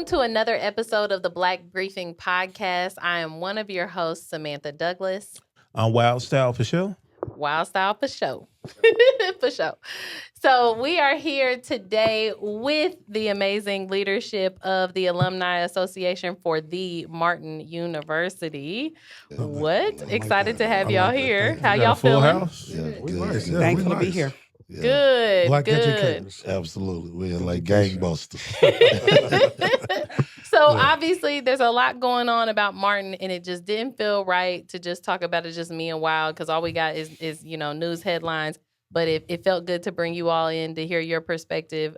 Welcome to another episode of the Black Briefing Podcast. I am one of your hosts, Samantha Douglas. On Wild Style for sure. Wild Style for sure. For sure. So we are here today with the amazing leadership of the Alumni Association for the Martin University. What? Excited to have y'all here. How y'all feeling? Thankful to be here. Yeah. Good. Black good. educators. Absolutely. We're like gangbusters. So obviously there's a lot going on about Martin, and it just didn't feel right to just talk about it just me and Wild, because all we got is news headlines. But it felt good to bring you all in to hear your perspective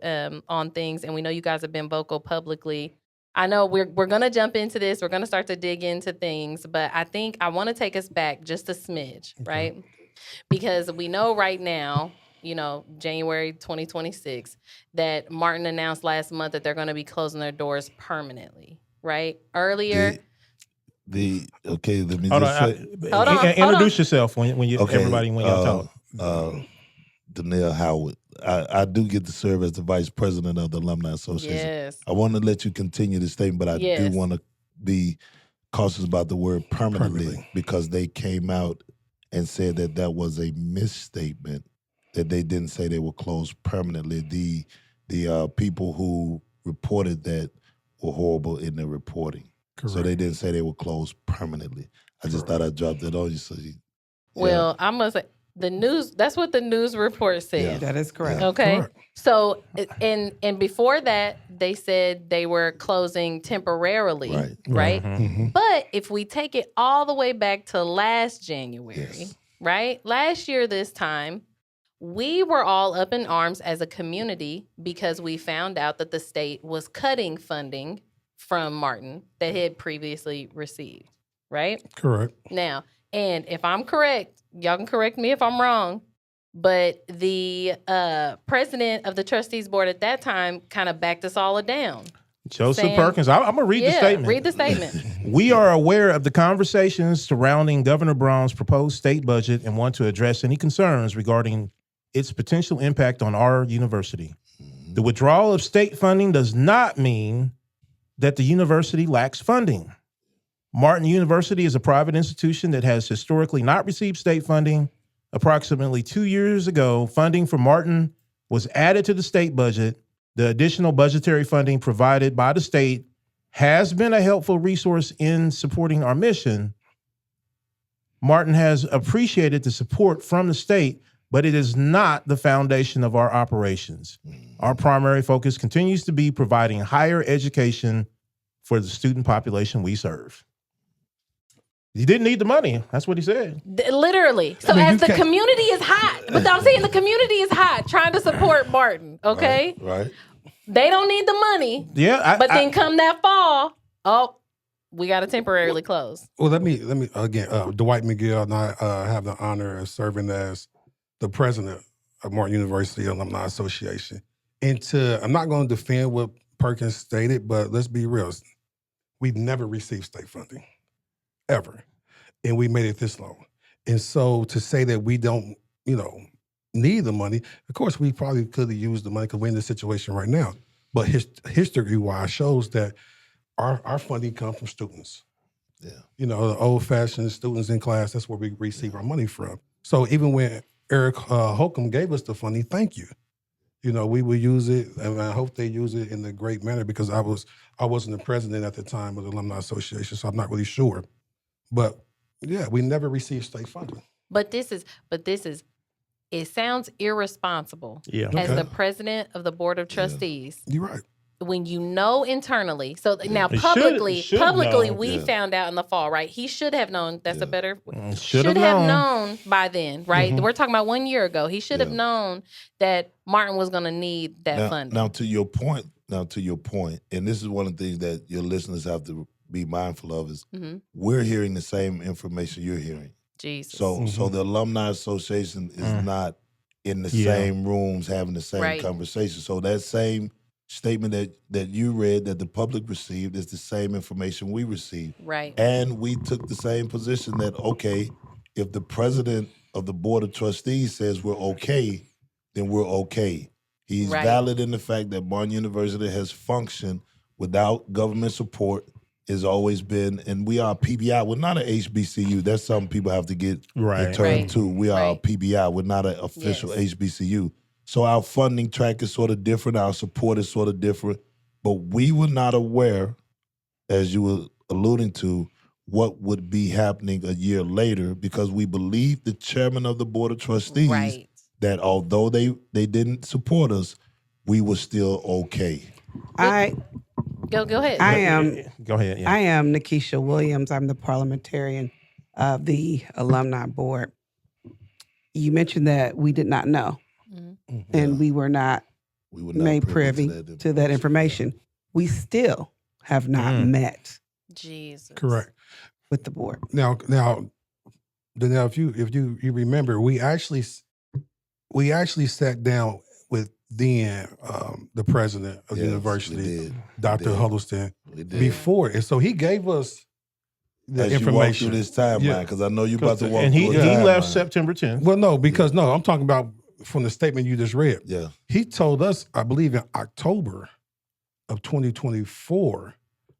on things. And we know you guys have been vocal publicly. I know we're going to jump into this. We're going to start to dig into things. But I think I want to take us back just a smidge, right? Because we know right now, January 2026, that Martin announced last month that they're going to be closing their doors permanently, right? Earlier. Let me Hold just on. say. Introduce yourself when y'all talk. Danielle Howard. I do get to serve as the vice president of the Alumni Association. Yes. I want to let you continue the statement, but I do want to be cautious about the word permanently, because they came out and said that was a misstatement, that they didn't say they were closed permanently. The people who reported that were horrible in their reporting. Correct. So they didn't say they were closed permanently. I just thought I'd drop that on you. Well, I'm going to say, the news, that's what the news report said. Yeah. That is correct. Okay. Correct. So, and before that, they said they were closing temporarily, right? Mm-hmm. But if we take it all the way back to last January, right? Last year this time, we were all up in arms as a community because we found out that the state was cutting funding from Martin that had previously received, right? Correct. Now, and if I'm correct, y'all can correct me if I'm wrong, but the president of the trustees board at that time kind of backed us all down. Joseph Perkins. I'm going to read the statement. Read the statement. We are aware of the conversations surrounding Governor Brown's proposed state budget and want to address any concerns regarding its potential impact on our university. The withdrawal of state funding does not mean that the university lacks funding. Martin University is a private institution that has historically not received state funding. Approximately 2 years ago, funding for Martin was added to the state budget. The additional budgetary funding provided by the state has been a helpful resource in supporting our mission. Martin has appreciated the support from the state, but it is not the foundation of our operations. Our primary focus continues to be providing higher education for the student population we serve. You didn't need the money. That's what he said. Literally. So as the community is hot, but I'm saying the community is hot trying to support Martin, okay? Right. They don't need the money. Yeah. But then come that fall, we got to temporarily close. Well, let me again, Dwight McGill and I have the honor of serving as the president of Martin University Alumni Association. And I'm not going to defend what Perkins stated, but let's be real. We've never received state funding, ever. And we made it this long. And so to say that we don't, need the money, of course, we probably could have used the money because we're in this situation right now. But history-wise shows that our funding comes from students. Yeah. The old-fashioned students in class, that's where we receive our money from. So even when Eric Holcomb gave us the funding, thank you. We will use it, and I hope they use it in a great manner, because I wasn't the president at the time of the Alumni Association, so I'm not really sure. But yeah, we never received state funding. But this is, it sounds irresponsible as the president of the board of trustees. You're right. When internally, so now He publicly, should know. we found out in the fall, right? He should have known. That's a better. Should have known by then, right? We're talking about 1 year ago. He should have known that Martin was going to need that funding. Now to your point, and this is one of the things that your listeners have to be mindful of is we're hearing the same information you're hearing. Jesus. So the Alumni Association is not in the same rooms having the same conversation. So that same statement that you read that the public received is the same information we received. Right. And we took the same position that, okay, if the president of the board of trustees says we're okay, then we're okay. He's valid in the fact that Martin University has functioned without government support, has always been, and we are PBI. We're not an HBCU. That's something people have to get in term too. We are a PBI. We're not an official HBCU. So our funding track is sort of different. Our support is sort of different. But we were not aware, as you were alluding to, what would be happening a year later, because we believed the chairman of the Board of Trustees that although they didn't support us, we were still okay. Go ahead. Go ahead. Yeah. I am Nikisha Williams. I'm the parliamentarian of the Alumni Board. You mentioned that we did not know, and we were not made privy to that information. We still have not met. Jesus. Correct. With the board. Now, if you remember, we actually sat down with the president of the university, Dr. Huddleston, before, and so he gave us the information. Through this timeline, because I know you about to walk. And he left September 10th. Well, no, I'm talking about from the statement you just read. Yeah, he told us, I believe, in October of 2024,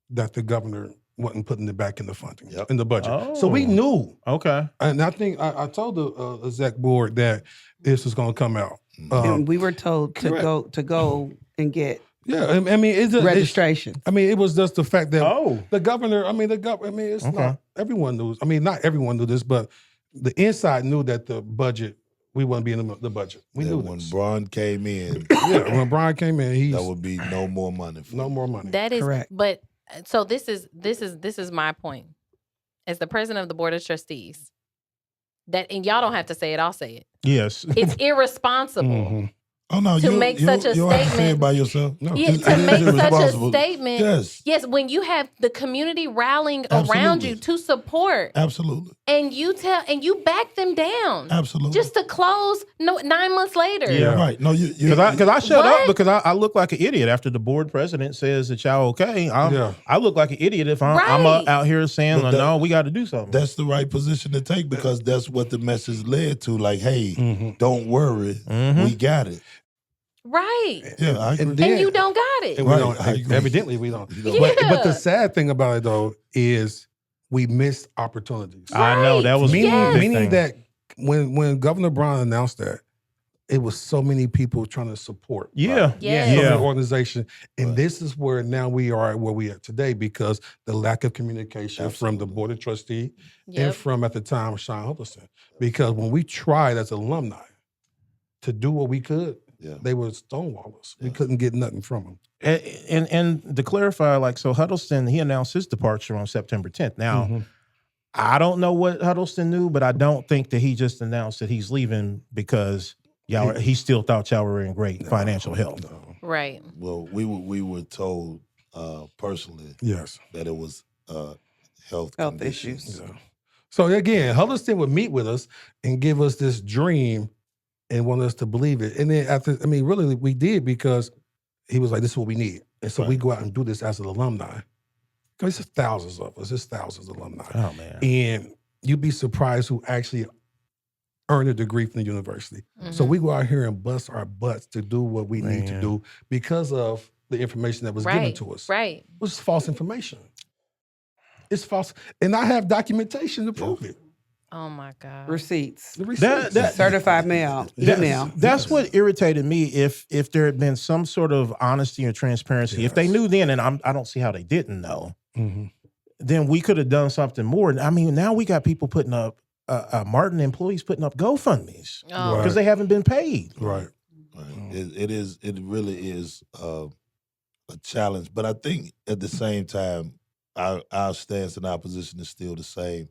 that the governor wasn't putting it back in the funding in the budget. Oh. So we knew. Okay. And I think I told the exec board that this was going to come out. And we were told to go and get I mean, it's registration. It was just the fact that the governor. It's not everyone knew. Not everyone knew this, but the inside knew that the budget, we wouldn't be in the budget. We knew when Brian came in. When Brian came in, that would be no more money. No more money. That is correct. But so this is my point. As the president of the Board of Trustees, and y'all don't have to say it, I'll say it. Yes. It's irresponsible Oh no! To make such a you don't have to say it statement by yourself. to No, make such a statement. Yes, when you have the community rallying around you to support, absolutely, and you back them down, absolutely, just to close 9 months later. Yeah, right. No, because I shut up because I look like an idiot after the board president says that y'all okay. I look like an idiot if I'm out here saying no, we got to do something. That's the right position to take, because that's what the message led to. Like, hey, don't worry, we got it. Right. Yeah, I agree. And you don't got it. And we don't, evidently we don't. But the sad thing about it though is we missed opportunities. I know that was meaning that when Governor Brown announced that, it was so many people trying to support the organization. And this is where now we are where we are today, because the lack of communication from the Board of Trustees and from, at the time, Sean Huddleston. Because when we tried as alumni to do what we could, they were stonewallers. We couldn't get nothing from them. And to clarify, so Huddleston, he announced his departure on September 10th. Now, I don't know what Huddleston knew, but I don't think that he just announced that he's leaving because he still thought y'all were in great financial health. Right. Well, we were told personally that it was health issues. Yeah. So again, Huddleston would meet with us and give us this dream and want us to believe it. And then really we did, because he was like, this is what we need. And so we go out and do this as an alumni. Because there's thousands of us. There's thousands of alumni. Oh, man. And you'd be surprised who actually earn a degree from the university. So we go out here and bust our butts to do what we need to do because of the information that was given to us. Right. It was false information. It's false. And I have documentation to prove it. Oh my God. Receipts. The receipts. That certified mail. Email. That's what irritated me. If there had been some sort of honesty and transparency, if they knew then, and I don't see how they didn't know, then we could have done something more. I mean, now we got people putting up, Martin employees putting up GoFundMes because they haven't been paid. Right. It really is a challenge. But I think at the same time, our stance and our position is still the same.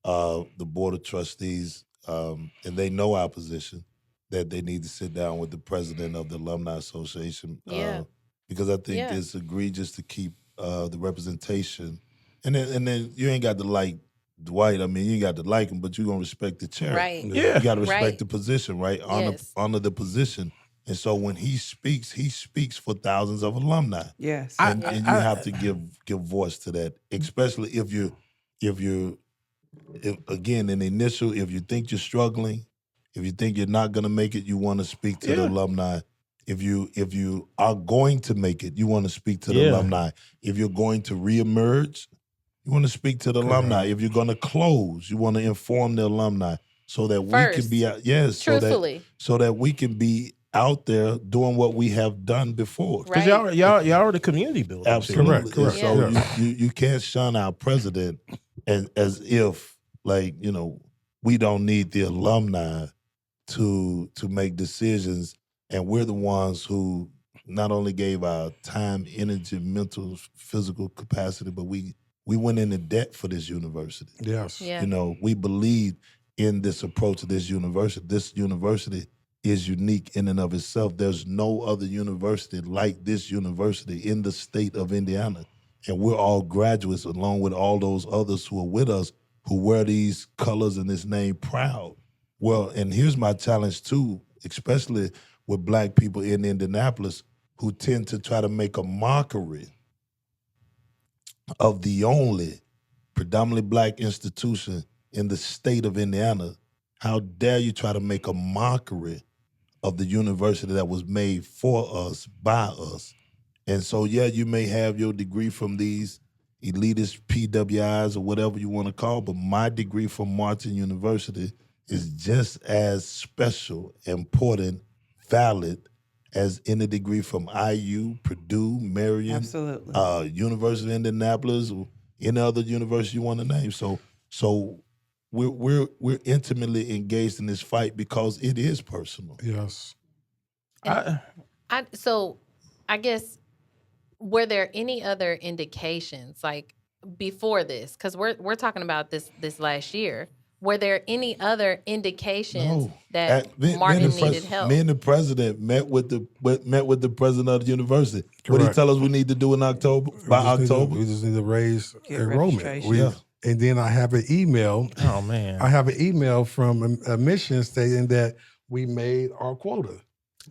The Board of Trustees, and they know our position, that they need to sit down with the president of the Alumni Association. Because I think it's egregious to keep the representation. And then you ain't got to like Dwight. I mean, you ain't got to like him, but you're going to respect the chair. Right. Yeah. You got to respect the position, right? Yes. Honor the position. And so when he speaks for thousands of alumni. Yes. And you have to give voice to that, especially if again, in the initial, if you think you're struggling, if you think you're not going to make it, you want to speak to the alumni, if you are going to make it, you want to speak to the alumni. If you're going to reemerge, you want to speak to the alumni. If you're going to close, you want to inform the alumni so that we can be out. Yes, truthfully, so that we can be out there doing what we have done before. Because y'all are the community builders. Absolutely. Correct. So you can't shun our president as if we don't need the alumni to make decisions, and we're the ones who not only gave our time, energy, mental, physical capacity, but we went into debt for this university. Yes. Yeah. We believe in this approach to this university. This university is unique in and of itself. There's no other university like this university in the state of Indiana. And we're all graduates along with all those others who are with us who wear these colors and this name proud. Well, and here's my challenge too, especially with Black people in Indianapolis who tend to try to make a mockery of the only predominantly Black institution in the state of Indiana. How dare you try to make a mockery of the university that was made for us, by us. And so, you may have your degree from these elitist PWIs or whatever you want to call, but my degree from Martin University is just as special, important, valid as any degree from IU, Purdue, Marion, absolutely, University of Indianapolis, or any other university you want to name. So we're intimately engaged in this fight because it is personal. Yes. So I guess, were there any other indications like before this? Because we're talking about this last year. Were there any other indications that Martin needed help? Me and the president met with the president of the university. Correct. What did he tell us we need to do in October? We just need to raise enrollment. And then I have an email. Oh man! I have an email from a mission stating that we made our quota.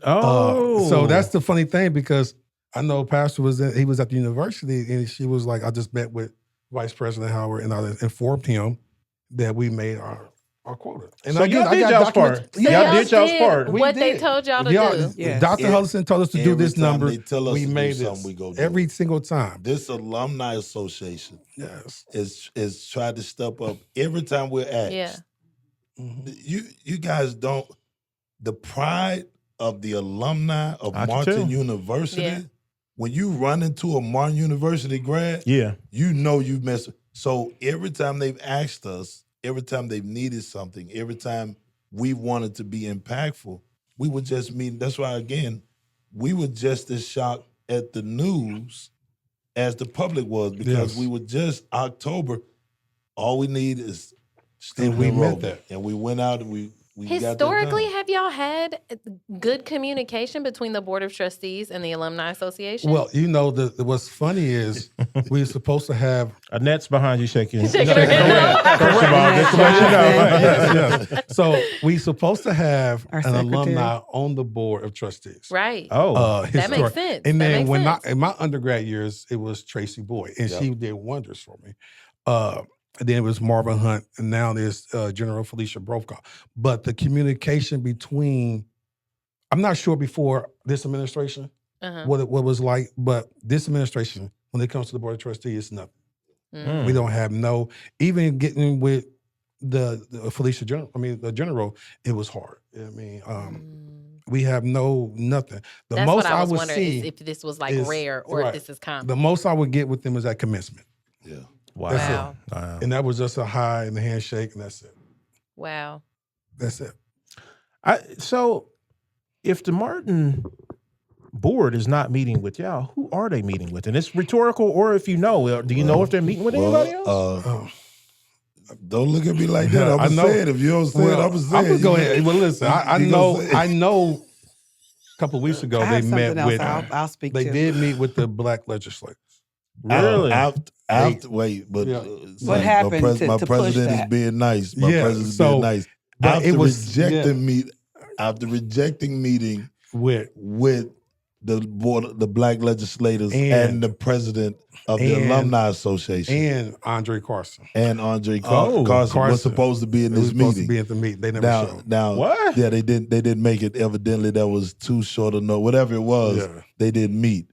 So that's the funny thing, because I know Pastor was at the university, and she was like, I just met with Vice President Howard, and I informed him that we made our quota. And so y'all did y'all's part. Y'all did y'all's part. What they told y'all to do. Yes. Dr. Huddleston told us to do this number. We made this we go do every single time. This alumni association is trying to step up every time we're asked. Yeah. You guys don't, the pride of the alumni of Martin University, when you run into a Martin University grad, you know you messed. So every time they've asked us, every time they've needed something, every time we wanted to be impactful, we would just meet. That's why, again, we were just as shocked at the news as the public was, because we were just October. All we need is student enrollment. And we went out and we historically, have y'all had good communication between the Board of Trustees and the Alumni Association? Well, what's funny is we were supposed to have Annette's behind you shaking her head. First of all, just to let you know. Yes. So we supposed to have an alumni on the Board of Trustees. Right. That makes sense. And then in my undergrad years, it was Tracy Boyd, and she did wonders for me. Then it was Marvin Hunt, and now there's General Felicia Brokaw. But the communication between, I'm not sure before this administration what it was like, but this administration, when it comes to the Board of Trustees, it's nothing. We don't have even getting with the Felicia the General, it was hard. We have nothing. That's most what I was wondering is if this was rare or if this is common. The most I would get with them is at commencement. Yeah. Wow. And that was just a high and a handshake, and that's it. Wow. That's it. So if the Martin board is not meeting with y'all, who are they meeting with? And it's rhetorical, or if you know, do you know if they're meeting with anybody else? Don't look at me like that. I'm going to say it. If you don't say it, I'm going to say it. I'm going to go ahead. Well, listen, I know a couple of weeks ago they met with, I'll speak they to. did meet with the Black legislators. Really? What happened my to president push is that? being nice. My president is being nice. But after rejecting meeting with the board, the black legislators, and the president of the Alumni Association, and Andre Carson. And Andre Carson was supposed to be in this meeting. Supposed to be at the meeting. They never showed. Now, what? Yeah, they didn't make it. Evidently, that was too short a note. Whatever it was, they didn't meet.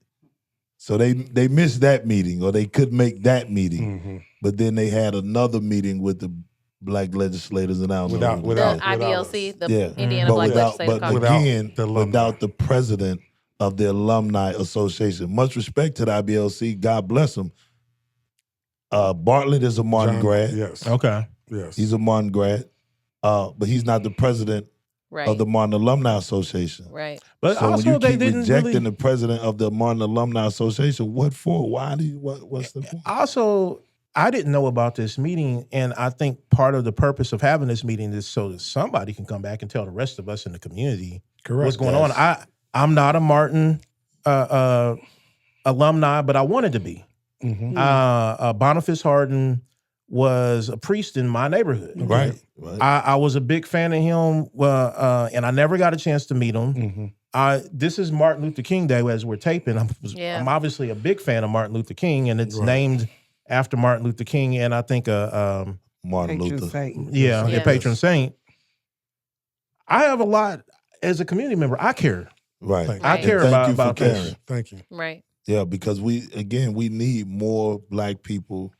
So they missed that meeting, or they couldn't make that meeting. Mm-hmm. But then they had another meeting with the black legislators, and I don't know the IBLC, the Indiana Black Legislative Congress. Without the president of the Alumni Association. Much respect to the IBLC. God bless them. Bartlett is a Martin grad. Yes. Okay. Yes. He's a Martin grad. But he's not the president of the Martin Alumni Association. Right. But so also when you keep rejecting the president of the Martin Alumni Association, what for? Why do you, what's the point? Also, I didn't know about this meeting, and I think part of the purpose of having this meeting is so that somebody can come back and tell the rest of us in the community what's going on. I'm not a Martin alumni, but I wanted to be. Mm-hmm. Boniface Harden was a priest in my neighborhood. Right. I was a big fan of him, and I never got a chance to meet him. Mm-hmm. This is Martin Luther King Day as we're taping. I'm obviously a big fan of Martin Luther King, and it's named after Martin Luther King, and I think Martin Luther. Saint. Yeah, patron saint. I have a lot as a community member. I care. Right. I care about this. Thank you. Right. Yeah, because we need more black people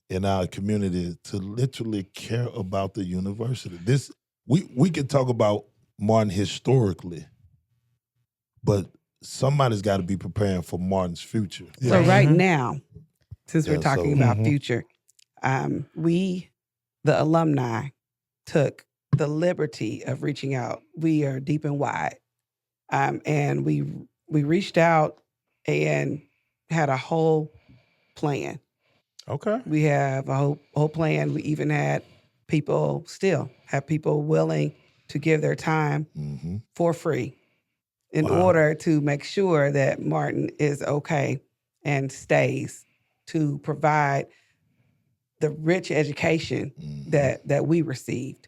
in our community to literally care about the university. We can talk about Martin historically, but somebody's got to be preparing for Martin's future. Yeah. So right now, since we're talking about future, we, the alumni, took the liberty of reaching out. We are deep and wide. And we reached out and had a whole plan. Okay. We have a whole plan. We even had people willing to give their time for free in order to make sure that Martin is okay and stays, to provide the rich education that we received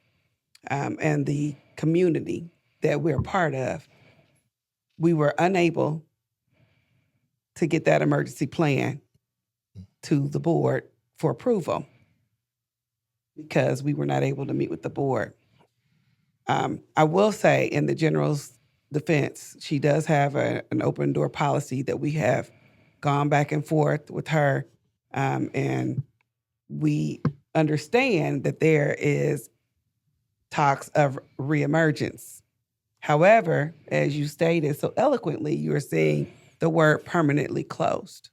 and the community that we're part of. We were unable to get that emergency plan to the board for approval because we were not able to meet with the board. I will say, in the general's defense, she does have an open door policy that we have gone back and forth with her, and we understand that there is talks of reemergence. However, as you stated so eloquently, you are saying the word permanently closed.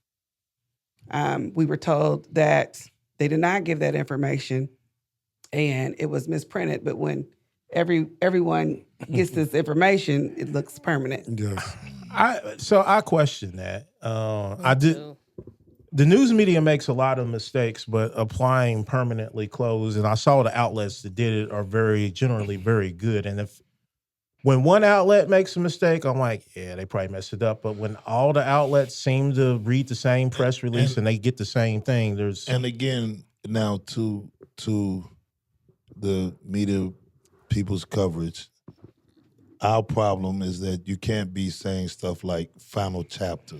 We were told that they did not give that information and it was misprinted, but when everyone gets this information, it looks permanent. Yes. I question that. The news media makes a lot of mistakes, but applying permanently closed, and I saw the outlets that did it are generally very good. And when one outlet makes a mistake, I'm like, yeah, they probably messed it up. But when all the outlets seem to read the same press release and they get the same thing, and again, now to the media people's coverage, our problem is that you can't be saying stuff like final chapter.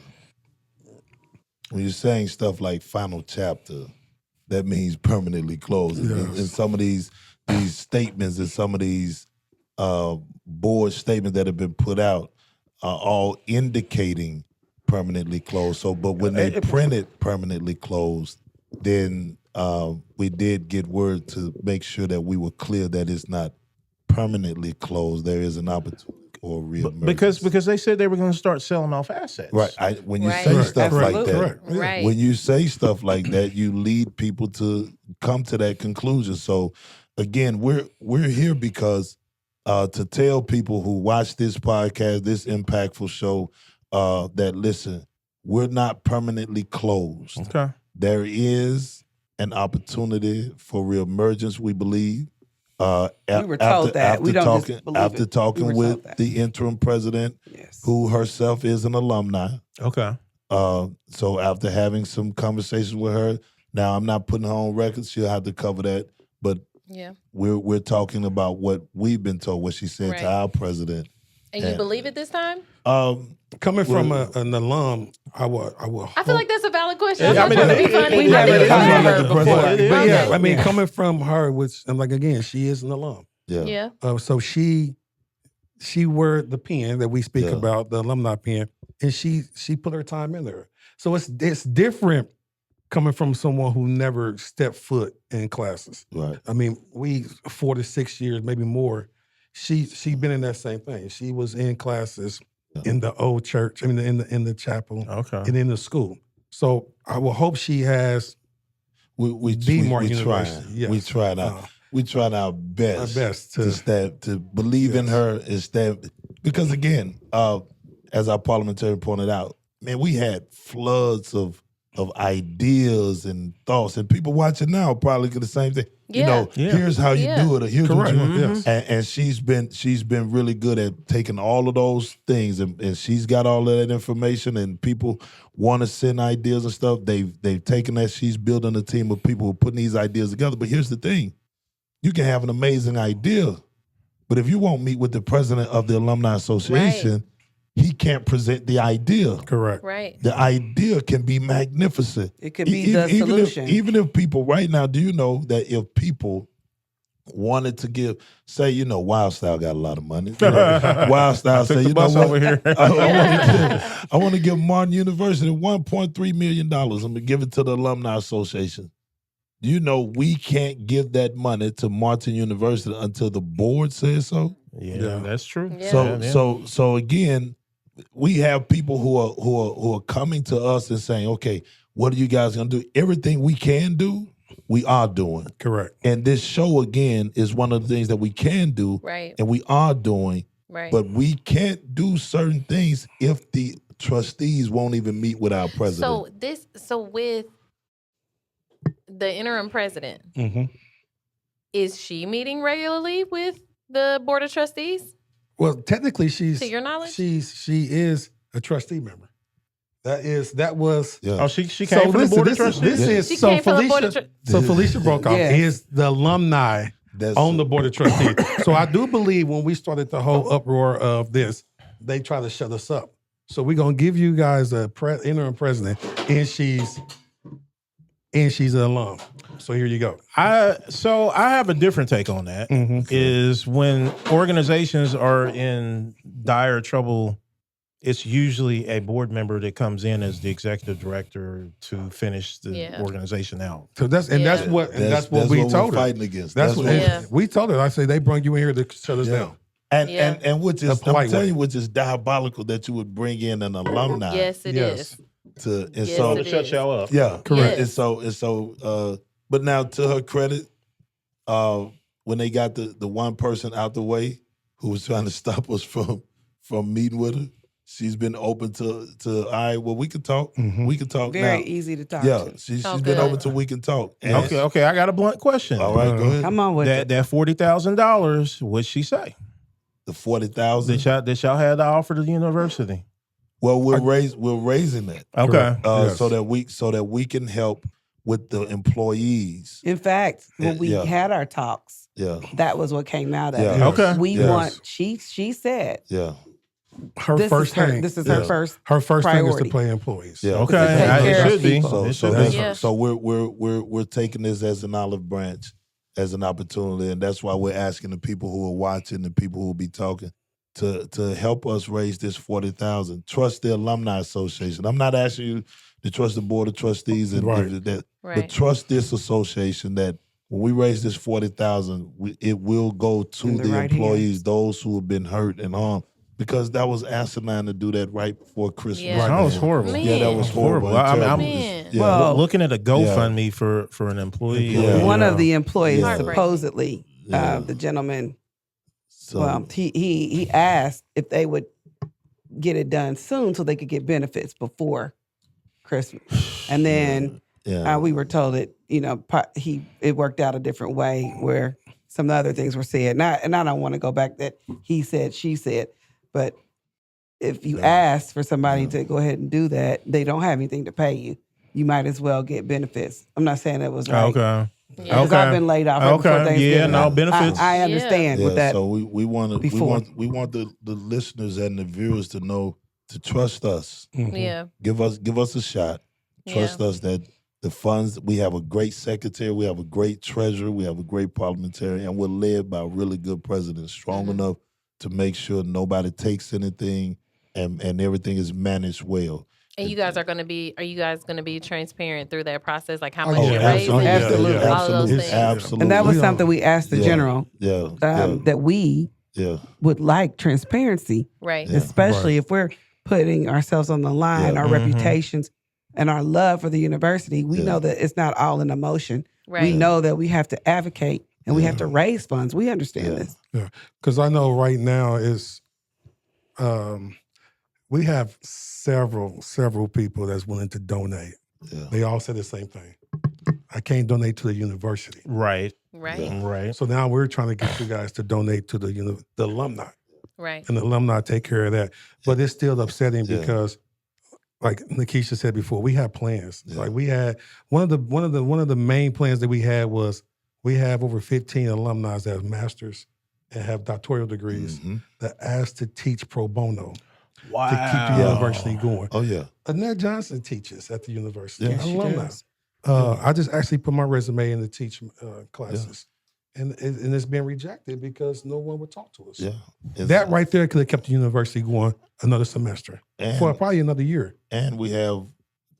When you're saying stuff like final chapter, that means permanently closed. Yes. And some of these statements and some of these board statements that have been put out are all indicating permanently closed. So, but when they printed permanently closed, then we did get word to make sure that we were clear that it's not permanently closed. There is an opportunity or reemergence. Because they said they were going to start selling off assets. Right. When you say stuff like that, right. When you say stuff like that, you lead people to come to that conclusion. So, again, we're here because to tell people who watch this podcast, this impactful show, that listen, we're not permanently closed. Okay. There is an opportunity for reemergence, we believe. We were told that. We don't just believe after it. talking with the interim president, who herself is an alumni. Okay. So after having some conversations with her, now I'm not putting her on record. She'll have to cover that. But we're talking about what we've been told, what she said to our president. And you believe it this time? Coming from an alum, I will. I feel like that's a valid question. Yeah, I'm not trying to be funny. we I think never it's talked valid. about it before. But yeah, Okay. I mean, coming from her, which I'm like, again, she is an alum. Yeah. So she wore the pen that we speak about, the alumni pen, and she put her time in there. So it's different coming from someone who never stepped foot in classes. Right. I mean, we 4 to 6 years, maybe more. She been in that same thing. She was in classes in the old church, I mean, in the chapel, and in the school. So I will hope she has. We Martin trying. University. Yes. We trying out. We trying our best to believe in her is that, because again, as our parliamentarian pointed out, man, we had floods of ideas and thoughts, and people watching now probably get the same thing. Yeah. Here's how you do it, or here's what you Correct. Yes. and she's been really good at taking all of those things, and she's got all of that information, and people want to send ideas and stuff. They've taken that. She's building a team of people who are putting these ideas together. But here's the thing. You can have an amazing idea, but if you won't meet with the president of the Alumni Association, he can't present the idea. Correct. Right. The idea can be magnificent. It could be the solution. Even if people right now, do you know that if people wanted to give, say, Wild Style got a lot of money. Wild Style say, the bus over here. I want to give Martin University $1.3 million. I'm going to give it to the Alumni Association. We can't give that money to Martin University until the board says so. Yeah, that's true. Yeah. So again, we have people who are coming to us and saying, okay, what are you guys gonna do? Everything we can do, we are doing. Correct. And this show again is one of the things that we can do, Right. and we are doing. Right. But we can't do certain things if the trustees won't even meet with our president. So with the interim president, is she meeting regularly with the board of trustees? Well, technically, to your knowledge, she is a trustee member. That was. Yeah. Oh, she came from the board of trustees. She came from the board of trustees. So Felicia Brokaw Yes. is the alumni on the board of trustees. So I do believe when we started the whole uproar of this, they tried to shut us up. So we're gonna give you guys a interim president, and she's an alum. So here you go. I have a different take on that. Is when organizations are in dire trouble, it's usually a board member that comes in as the executive director to finish the organization out. So that's what we told her. Fighting against. That's what we told her. I say they brought you in here to shut us down. And which is, I'm telling you, way. which is diabolical that you would bring in an alumni. Yes, it is. So To shut y'all up. yeah, correct. Yes. And so but now to her credit, when they got the one person out the way who was trying to stop us from meeting with her, she's been open to all right, well, we can talk. We can talk Very now. easy to talk Yeah, to. she's good. been open to we can talk. And Okay, I got a blunt question. all right, go ahead. Come on with it. That $40,000, what'd she say? The 40,000. That y'all had to offer to the university? Well, we're raising that. Okay. Yes. so that we can help with the employees. In fact, when we Yeah. had our talks, Yeah, that was what came out of Yeah. it. Okay. We Yes. want, she said, yeah. Her this first is her, thing. this is Yeah. her first. Her first thing is priority. to play employees. Yeah. Okay. To take care It of should be. people. It So should that's be. Yeah. so we're taking this as an olive branch, as an opportunity, and that's why we're asking the people who are watching, the people who will be talking, to help us raise this 40,000. Trust the Alumni Association. I'm not asking you to trust the board of trustees and that, Right. but trust this association that when we raise this 40,000, it will go to In the the right employees, hands. those who have been hurt and harmed, because that was asinine to do that right before Christmas. Yeah. That was horrible. Man. Yeah, that was horrible. Horrible. I mean, I'm- Man. Yeah. Well, Looking at a GoFundMe for an employee. Yeah. One of the employees Heartbreaking. supposedly, Yeah. the gentleman, So, he asked if they would get it done soon so they could get benefits before Christmas. And then yeah. we were told that, it worked out a different way where some of the other things were said. And I don't want to go back that he said, she said, but if you ask for somebody to go ahead and do that, they don't have anything to pay you. You might as well get benefits. I'm not saying that was right. Okay. Because I've been laid off right before Thanksgiving. Yeah, no benefits. I understand with that. So we want the listeners and the viewers to know to trust us. Mm-hmm. Yeah. Give us a shot. Trust us that the funds, we have a great secretary, we have a great treasurer, we have a great parliamentarian, and we're led by a really good president, strong enough to make sure nobody takes anything and everything is managed well. And you guys are you guys going to be transparent through that process? Like how much you're raising? Absolutely. All of those things. Absolutely. And that was something we asked the general that we would like transparency. Right. Especially if we're putting ourselves on the line, our reputations and our love for the university. We know that it's not all in emotion. Right. We know that we have to advocate and we have to raise funds. We understand this. Yeah. Because I know right now is we have several people that's willing to donate. Yeah. They all say the same thing. I can't donate to the university. Right. So now we're trying to get you guys to donate to the alumni. Right. And the alumni take care of that. But it's still upsetting because, like Nikisha said before, we have plans. Yeah. Like we had one of the main plans that we had was we have over 15 alumni that have masters and have doctoral degrees that asked to teach pro bono. Wow. To keep the university going. Oh, yeah. Annette Johnson teaches at the university. Yeah, alumni. I just actually put my resume in to teach classes. And it's been rejected because no one would talk to us. Yeah. That right there could have kept the university going another semester for probably another year. And we have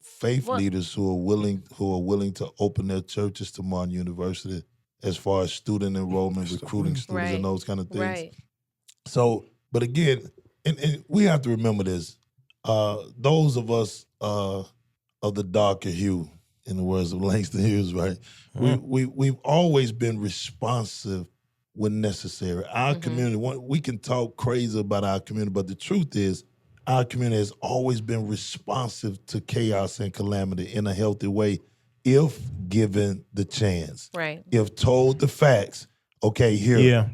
faith leaders who are willing to open their churches to Martin University as far as student enrollment, recruiting students and those kind of things. Right. So, but again, and we have to remember this, those of us of the darker hue, in the words of Langston Hughes, right? We've always been responsive when necessary. Our community, we can talk crazy about our community, but the truth is our community has always been responsive to chaos and calamity in a healthy way if given the chance. Right. If told the facts, okay, here. Yeah.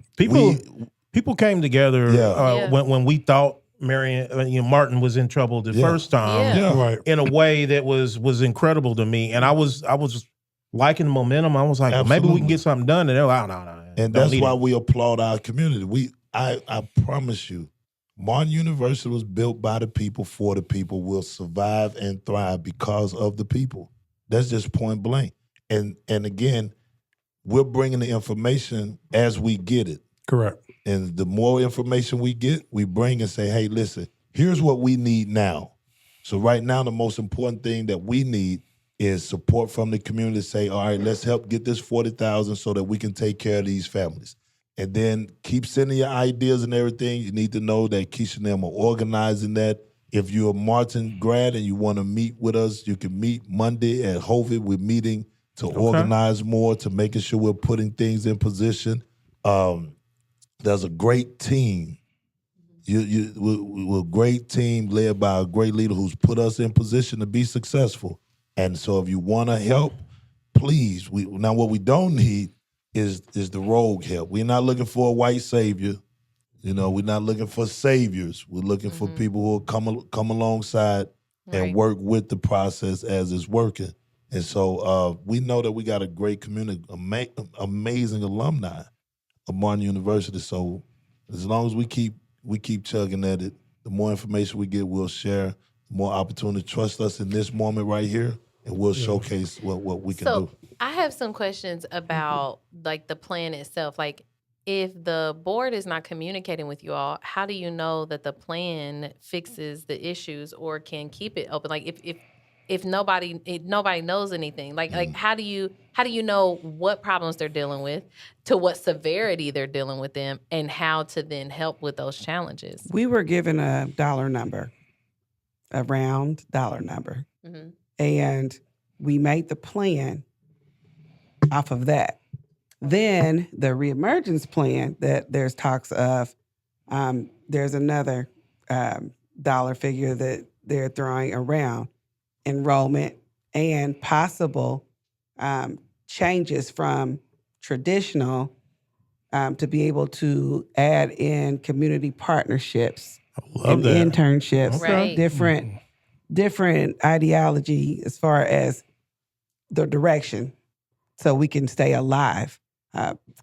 People came together when we thought Martin was in trouble the first time in a way that was incredible to me. And I was liking the momentum. I was like, well, maybe we can get something done. And they're like, no. And that's why we applaud our community. I promise you, Martin University was built by the people, for the people, will survive and thrive because of the people. That's just point blank. And again, we're bringing the information as we get it. Correct. And the more information we get, we bring and say, hey, listen, here's what we need now. So right now, the most important thing that we need is support from the community to say, all right, let's help get this $40,000 so that we can take care of these families. And then keep sending your ideas and everything. You need to know that Keisha and them are organizing that. If you're a Martin grad and you want to meet with us, you can meet Monday at Hovid. We're meeting to organize more, to making sure we're putting things in position. There's a great team. We're a great team led by a great leader who's put us in position to be successful. And so if you want to help, please. Now what we don't need is the rogue help. We're not looking for a white savior. We're not looking for saviors. We're looking for people who will come alongside and work with the process as it's working. And so we know that we got a great community, amazing alumni of Martin University. So as long as we keep chugging at it, the more information we get, we'll share. The more opportunity. Trust us in this moment right here, and we'll showcase what we can do. So I have some questions about like the plan itself. Like, if the board is not communicating with you all, how do you know that the plan fixes the issues or can keep it open? Like if nobody knows anything, like how do you know what problems they're dealing with, to what severity they're dealing with them, and how to then help with those challenges? We were given a dollar number, a round dollar number, and we made the plan off of that. Then the reemergence plan that there's talks of, there's another dollar figure that they're throwing around, enrollment and possible changes from traditional to be able to add in community partnerships and internships, different ideology as far as the direction so we can stay alive.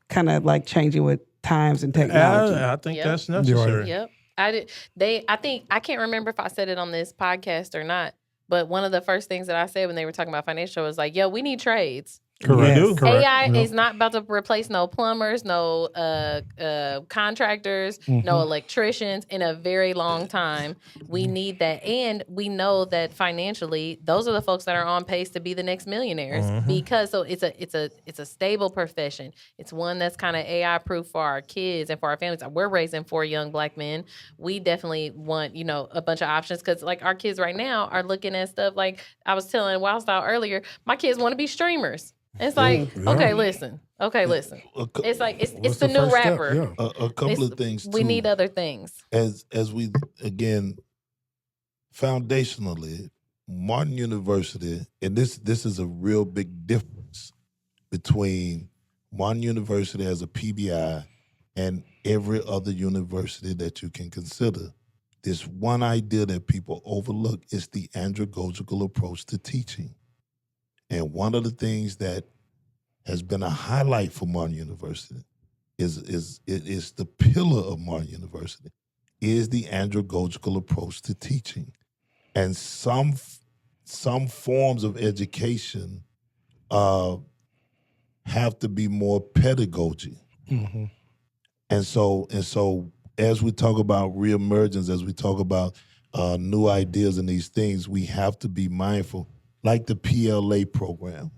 Kind of like changing with times and technology. I think that's necessary. Yep. I can't remember if I said it on this podcast or not, but one of the first things that I said when they were talking about financial was like, yo, we need trades. Correct. Yes. Correct. AI is not about to replace no plumbers, no contractors, no electricians in a very long time. We need that, and we know that financially, those are the folks that are on pace to be the next millionaires because it's a stable profession. It's one that's kind of AI proof for our kids and for our families. We're raising 4 young Black men. We definitely want a bunch of options because like our kids right now are looking at stuff like I was telling Wildstyle earlier. My kids want to be streamers. It's like, okay, listen. It's like it's the new rapper. A couple of things too. We need other things. As we again, foundationally, Martin University, and this is a real big difference between Martin University as a PBI and every other university that you can consider. This one idea that people overlook is the andragogical approach to teaching. And one of the things that has been a highlight for Martin University is the pillar of Martin University is the andragogical approach to teaching. And some forms of education have to be more pedagogy. Mm-hmm. And so as we talk about reemergence, as we talk about new ideas and these things, we have to be mindful. Like the PLA program,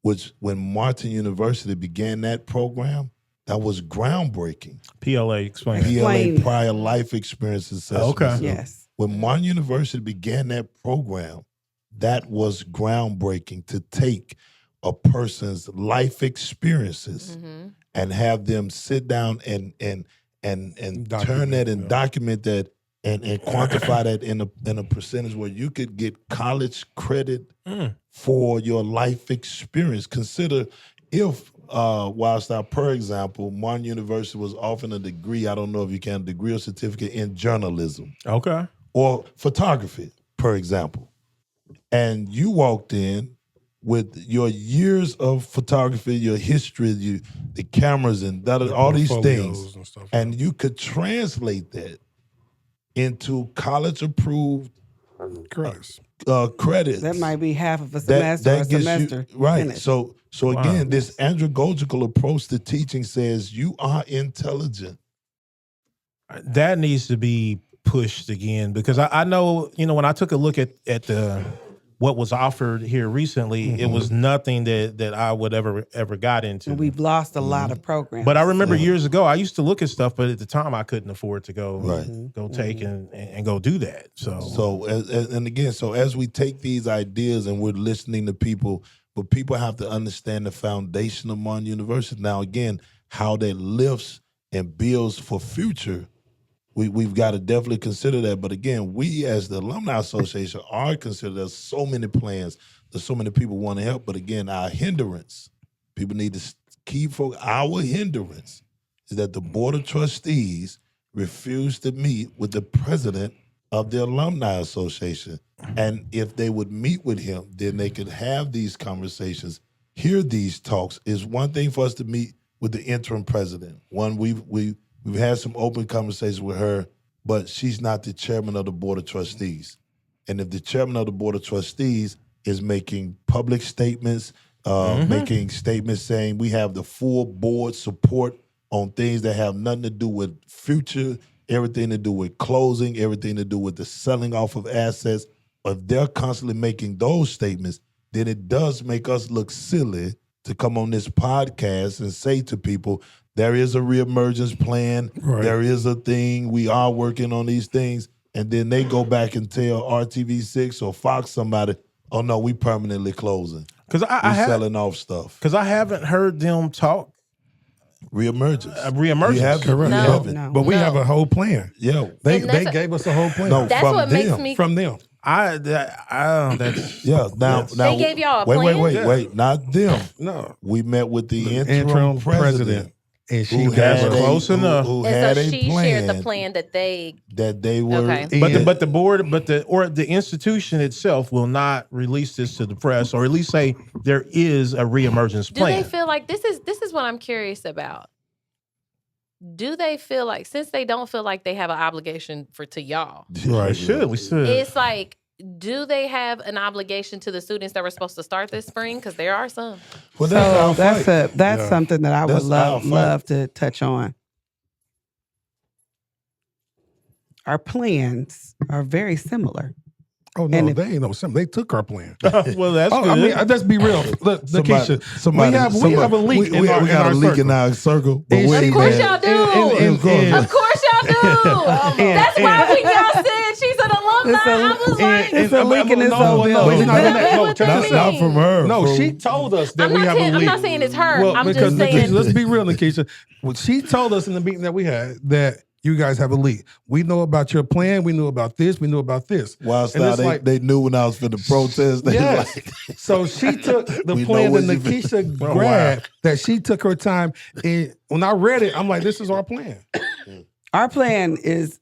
which when Martin University began that program, that was groundbreaking. PLA, explain. PLA, prior life experience assessment. Okay. Yes. When Martin University began that program, that was groundbreaking to take a person's life experiences and have them sit down and turn that and document that and quantify that in a percentage where you could get college credit for your life experience. Consider if, Wildstyle, per example, Martin University was offering a degree, I don't know if you can, a degree or certificate in journalism. Okay. Or photography, per example. And you walked in with your years of photography, your history, the cameras and all these things, and you could translate that into college-approved credits. That might be half of a semester or a semester. Right. Finished. So again, this andragogical approach to teaching says you are intelligent. That needs to be pushed again because I know, when I took a look at the what was offered here recently, it was nothing that I would ever got into. And we've lost a lot of programs. But I remember years ago, I used to look at stuff, but at the time I couldn't afford to go take and go do that. So as we take these ideas and we're listening to people, but people have to understand the foundation of Martin University. Now, again, how that lifts and builds for future, we've got to definitely consider that. But again, we as the Alumni Association are considered. There's so many plans. There's so many people want to help. But again, our hindrance, people need to keep focused. Our hindrance is that the Board of Trustees refused to meet with the president of the Alumni Association. And if they would meet with him, then they could have these conversations, hear these talks. It's one thing for us to meet with the interim president. One, we've had some open conversations with her, but she's not the chairman of the Board of Trustees. And if the chairman of the Board of Trustees is making public statements, making statements saying we have the full board support on things that have nothing to do with future, everything to do with closing, everything to do with the selling off of assets, if they're constantly making those statements, then it does make us look silly to come on this podcast and say to people, there is a reemergence plan. Right. There is a thing. We are working on these things. And then they go back and tell RTV6 or Fox somebody, oh, no, we permanently closing. Because we're selling off stuff. Because I haven't heard them talk. Reemergence. Reemergence. You have, correct. No. But we have a whole plan. Yeah. They gave us a whole plan. No, that's from what them. makes me... From them. That's now they gave y'all a plan? Wait, not them. No. We met with the interim president and she close enough. Who And had so a she plan shared the plan that they were. Okay. But the board, the institution itself will not release this to the press, or at least say there is a reemergence Do plan. they feel like this is what I'm curious about? Do they feel like, since they don't feel like they have an obligation to y'all, Right? We should. it's like, do they have an obligation to the students that were supposed to start this spring? Because there are some. Well, that's something that I would love to touch on. Our plans are very similar. Oh no, they ain't no simple. They took our plan. Well, that's good. I mean, let's be real. Look, Lakeisha, we have a leak. We got a leak in our circle. But Of course y'all do. Of course y'all do. That's why when y'all said she's an alumni, I was like, it's a leak in his own building. Not from her. No, she told us that we have a leak. I'm not saying it's her. Well, I'm because just saying. Lakeisha, let's be real, Lakeisha. Well, she told us in the meeting that we had that you guys have a leak. We know about your plan. We knew about this. We knew about this. Whilst they knew when I was for the protest. Yes. So she took the plan that Lakeisha grabbed, that she took her time. And when I read it, I'm like, this is our plan. Our plan is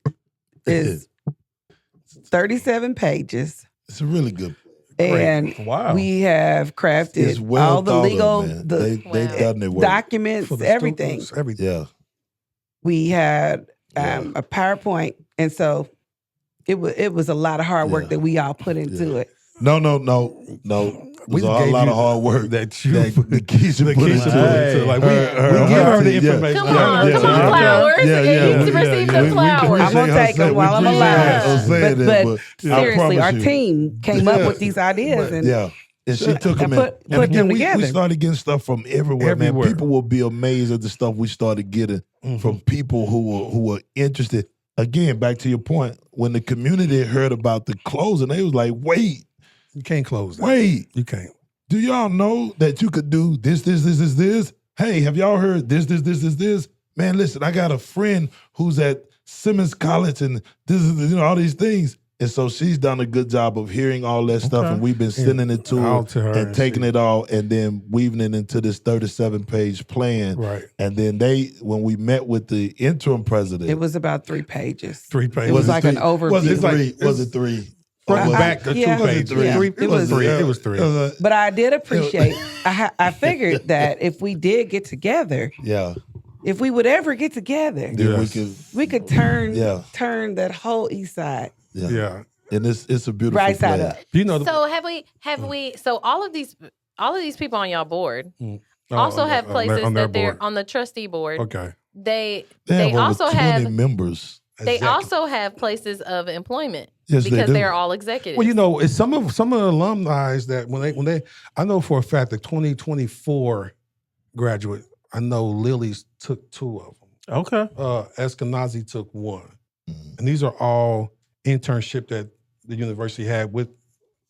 37 pages. It's a really good. And we have crafted all the legal, they've done it documents, everything. Yeah. We had a PowerPoint, and so it was a lot of hard work that we all put into it. No. It was a lot of hard work that Keisha put into it. Like we give her the information. Come on, flowers. You need to receive the flowers. I'm gonna take them while I'm alive. But seriously, our team came up with these ideas, and she took them and put them together. We started getting stuff from everywhere, man. People will be amazed at the stuff we started getting from people who were interested. Again, back to your point, when the community heard about the closing, they was like, wait. You can't close that. Wait. You can't. Do y'all know that you could do this? Hey, have y'all heard this? Man, listen, I got a friend who's at Simmons College and this is, all these things. And so she's done a good job of hearing all that stuff, and we've been sending it to her and taking it all and then weaving it into this 37-page plan. Right. And then when we met with the interim president. It was about 3 pages. 3 pages. It was like an overview. Was it 3? Front back to 2 pages. It was 3. It was 3. But I did appreciate, I figured that if we did get together, if we would ever get together, we could turn that whole east side. Yeah. And it's a beautiful right side plan. up. So have we so all of these people on y'all board also have places that they're on the trustee board. Okay. They have also over 20 have members. They also have places of employment because they're all executives. Well, it's some of the alumni that when they I know for a fact the 2024 graduate, I know Lily's took 2 of them. Okay. Eskenazi took 1. And these are all internship that the university had with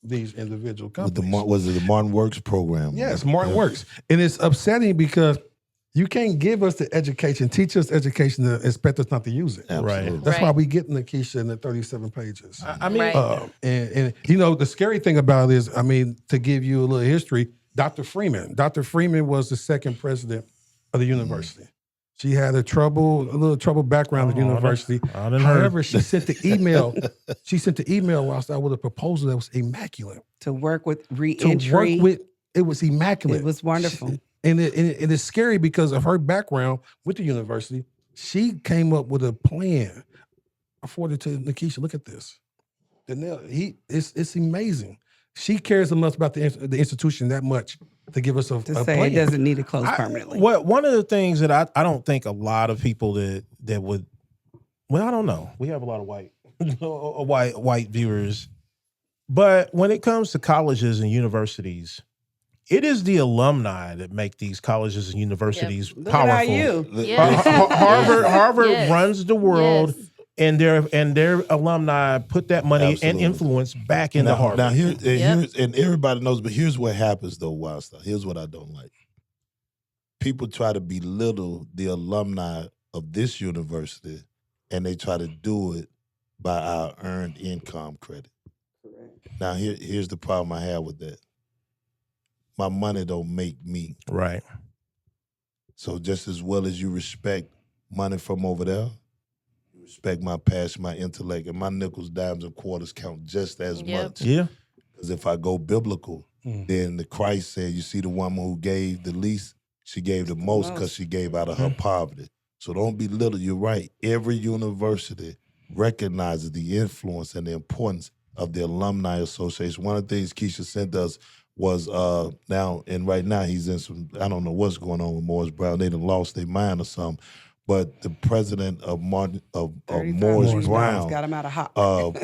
these individual companies. Was it the Martin Works program? Yes, Martin Works. And it's upsetting because you can't give us the education, teach us education, and expect us not to use it. Absolutely. That's why we get Lakeisha in the 37 pages. I mean, and the scary thing about it is, to give you a little history, Dr. Freeman was the 2nd president of the university. She had a little trouble background at the university. However, she sent the email. Whilst I with a proposal that was immaculate. To work with re-entry. It was immaculate. It was wonderful. And it's scary because of her background with the university. She came up with a plan. I forwarded to Lakeisha. Look at this. It's amazing. She cares so much about the institution that much to give us a say plan. It doesn't need to close permanently. One of the things that I don't think a lot of people that would, well, I don't know. We have a lot of white viewers, but when it comes to colleges and universities, it is the alumni that make these colleges and universities powerful. Harvard runs the world. Yes. And their alumni put that money and influence back into Harvard. Now here's and everybody knows, but here's what happens though, Wildstar. Here's what I don't like. People try to belittle the alumni of this university, and they try to do it by our earned income credit. Correct. Now here's the problem I have with that. My money don't make me. Right. So just as well as you respect money from over there, you respect my passion, my intellect, and my nickels, dimes, and quarters count just as much. Yeah. Because if I go biblical, then the Christ said, you see the woman who gave the least, she gave the most because she gave out of her poverty. So don't belittle. You're right. Every university recognizes the influence and the importance of the Alumni Association. One of the things Keisha sent us was right now he's in some, I don't know what's going on with Morris Brown. They done lost their mind or something. But the president of Morris Brown got him out of hot.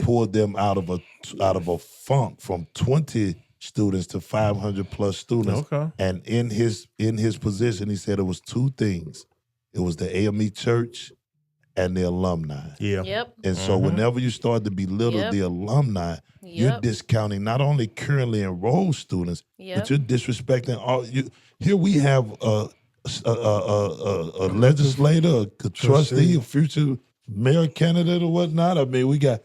pulled them out of a funk from 20 students to 500 plus students. Okay. And in his position, he said it was two things. It was the AME church and the alumni. Yeah. Yep. And so whenever you start to belittle the alumni, you're discounting not only currently enrolled students, but you're disrespecting all you. Here we have a legislator, a trustee, a future mayor candidate or whatnot. I mean, we got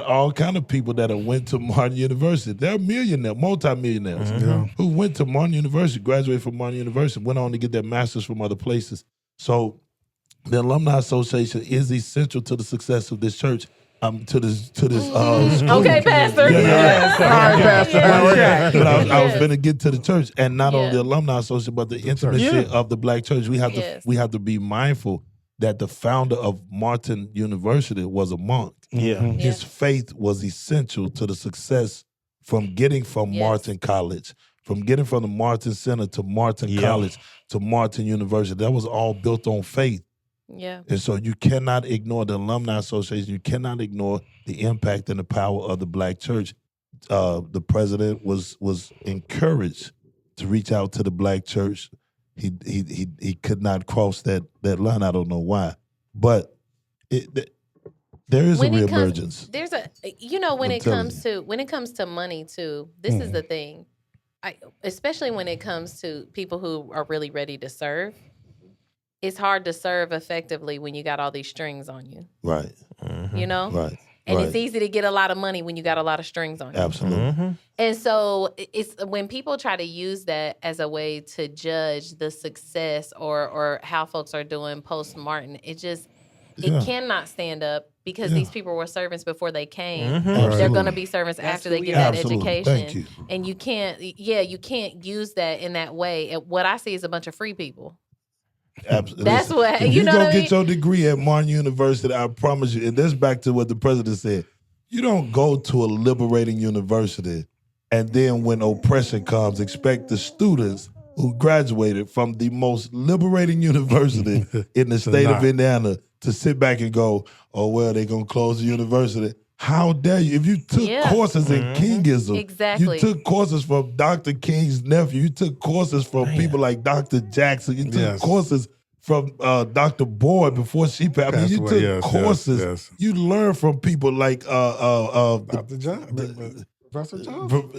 all kind of people that have went to Martin University. They're millionaires, multimillionaires who went to Martin University, graduated from Martin University, went on to get their masters from other places. So the Alumni Association is essential to the success of this church. To this school. Okay, Pastor. All right, Pastor. But I was going to get to the church, and not only the Alumni Association, but the intimacy of the Black church. We have to be mindful that the founder of Martin University was a monk. His faith was essential to the success from getting from Martin College, from getting from the Martin Center to Martin College to Martin University. That was all built on faith. Yeah. And so you cannot ignore the Alumni Association. You cannot ignore the impact and the power of the Black church. The president was encouraged to reach out to the Black church. He could not cross that line. I don't know why, but there is a reemergence. There's a when it comes to money too. This is the thing, especially when it comes to people who are really ready to serve. It's hard to serve effectively when you got all these strings on you. Right. You know? Right. And it's easy to get a lot of money when you got a lot of strings on you. Absolutely. And so it's when people try to use that as a way to judge the success or how folks are doing post Martin, it cannot stand up because these people were servants before they came. They're going to be servants after they get that education. Thank you. And you can't use that in that way. What I see is a bunch of free people. Absolutely. That's what if you know. Go get your degree at Martin University. I promise you. And that's back to what the president said. You don't go to a liberating university and then when oppression comes, expect the students who graduated from the most liberating university in the state of Indiana to sit back and go, "Oh well, they're gonna close the university." How dare you? If you took courses in Kingism, you took courses from Dr. King's nephew, you took courses from people like Dr. Jackson, you took courses from Dr. Boyd before she passed. I mean, you took courses. You learned from people like Dr. John. Professor Johnson.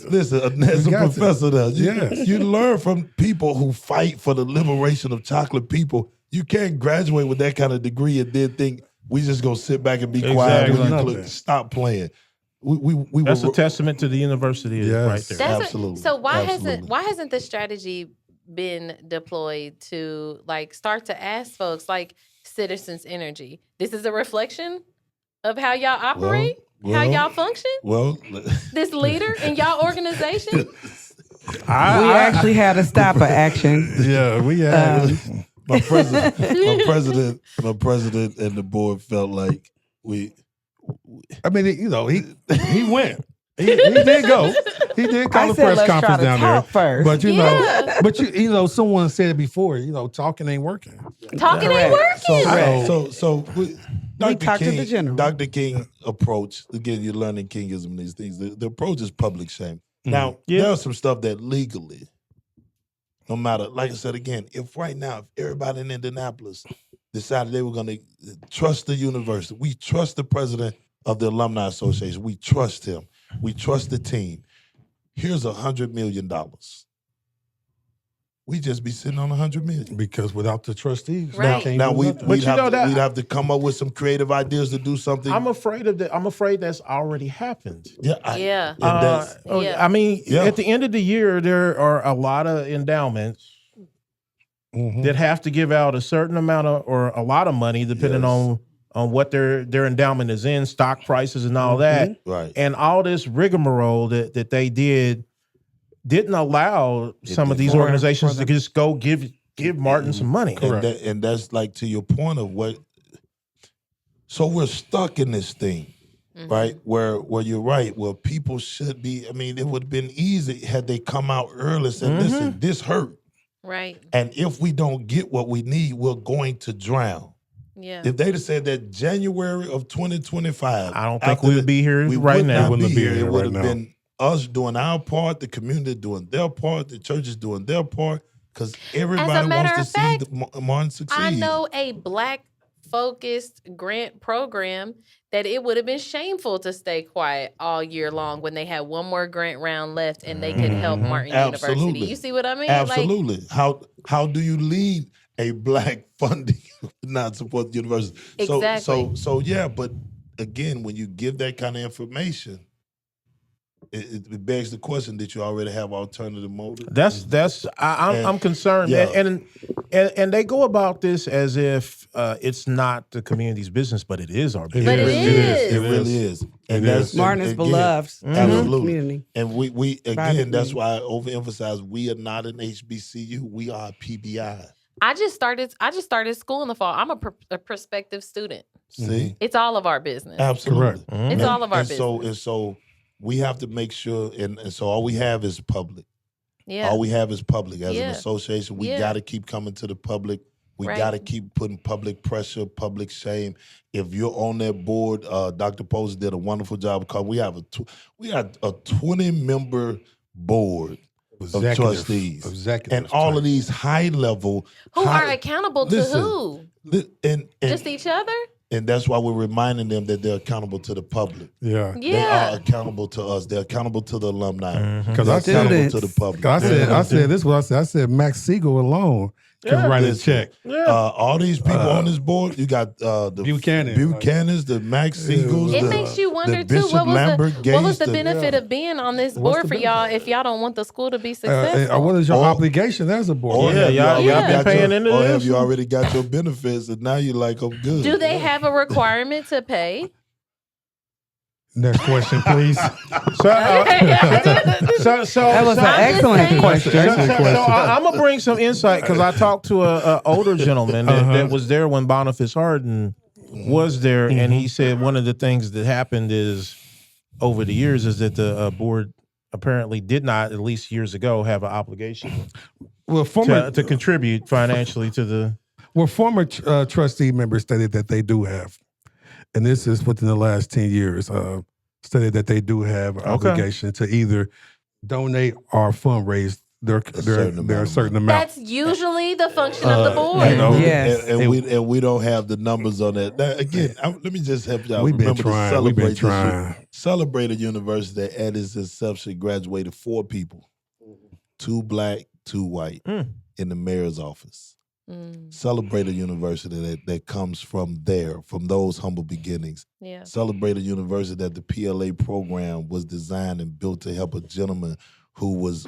Listen, there's a professor there. You learn from people who fight for the liberation of chocolate people. You can't graduate with that kind of degree and then think, we just gonna sit back and be quiet. Stop playing. That's a testament to the university right there. Absolutely. So why hasn't the strategy been deployed to start to ask folks like Citizens Energy? This is a reflection of how y'all operate, how y'all function. This leader in y'all organization. We actually had a stop of action. Yeah, we had. My president and the board felt like I mean, he went. He did go. He did call a press conference down there. First. Someone said it before. Talking ain't working. Talking ain't working. So we talked to the general. Dr. King approach, again, you're learning Kingism and these things. The approach is public shame. Now, there's some stuff that legally, no matter, like I said again, if everybody in Indianapolis decided they were going to trust the university, we trust the president of the Alumni Association, we trust him, we trust the team. Here's $100 million. We just be sitting on $100 million because without the trustees, we'd have to come up with some creative ideas to do something. I'm afraid of that. I'm afraid that's already happened. I mean, at the end of the year, there are a lot of endowments that have to give out a certain amount of or a lot of money, depending on what their endowment is in, stock prices and all that. Right. And all this rigmarole that they didn't allow some of these organizations to just go give Martin some money. And that's like to your point of what. So we're stuck in this thing, right? Where you're right. Where people should be. I mean, it would have been easy had they come out early and said, "Listen, this hurt." Right. And if we don't get what we need, we're going to drown. Yeah. If they'd have said that January of 2025, I don't think we would be here right now. It would have been us doing our part, the community doing their part, the churches doing their part, because everybody wants to see Martin succeed. I know a Black-focused grant program that it would have been shameful to stay quiet all year long when they had one more grant round left and they could help Martin University. You see what I mean? Absolutely. How do you lead a Black funding not support the university? Exactly. So yeah, but again, when you give that kind of information, it begs the question that you already have alternative motives. I'm concerned, and they go about this as if it's not the community's business, but it is our business. But it is. It really is. And that's Martin is beloved. Absolutely. Community. And we again, that's why I overemphasize we are not an HBCU. We are a PBI. I just started school in the fall. I'm a prospective student. See, it's all of our business. Absolutely, it's all of our business. So we have to make sure, and so all we have is public. Yeah, all we have is public as an association. We got to keep coming to the public. We got to keep putting public pressure, public shame. If you're on that board, Dr. Posey did a wonderful job because we have a 20-member board of trustees, and all of these high level who are accountable to who? And just each other. And that's why we're reminding them that they're accountable to the public. Yeah. They are accountable to us. They're accountable to the alumni. Because they're accountable to the public. I said this. What I said. I said Max Siegel alone can write a check. All these people on this board, you got the Buchanans, the Max Siegels. It makes you wonder too. What was the benefit of being on this board for y'all if y'all don't want the school to be successful? What is your obligation as a board? Y'all been paying into this. Or have you already got your benefits and now you're like, I'm good? Do they have a requirement to pay? Next question, please. That was an excellent question. So I'm gonna bring some insight because I talked to a older gentleman that was there when Boniface Hardin was there, and he said one of the things that happened is over the years is that the board apparently did not, at least years ago, have an obligation to contribute financially to the. Well, former trustee members stated that they do have. And this is within the last 10 years, stated that they do have an obligation to either donate or fundraise their certain amount. That's usually the function of the board. And we don't have the numbers on that. Now, again, let me just help y'all. We've been trying. Celebrate a university that at its inception graduated 4 people, 2 Black, 2 white, in the mayor's office. Celebrate a university that comes from those humble beginnings. Yeah. Celebrate a university that the PLA program was designed and built to help a gentleman who was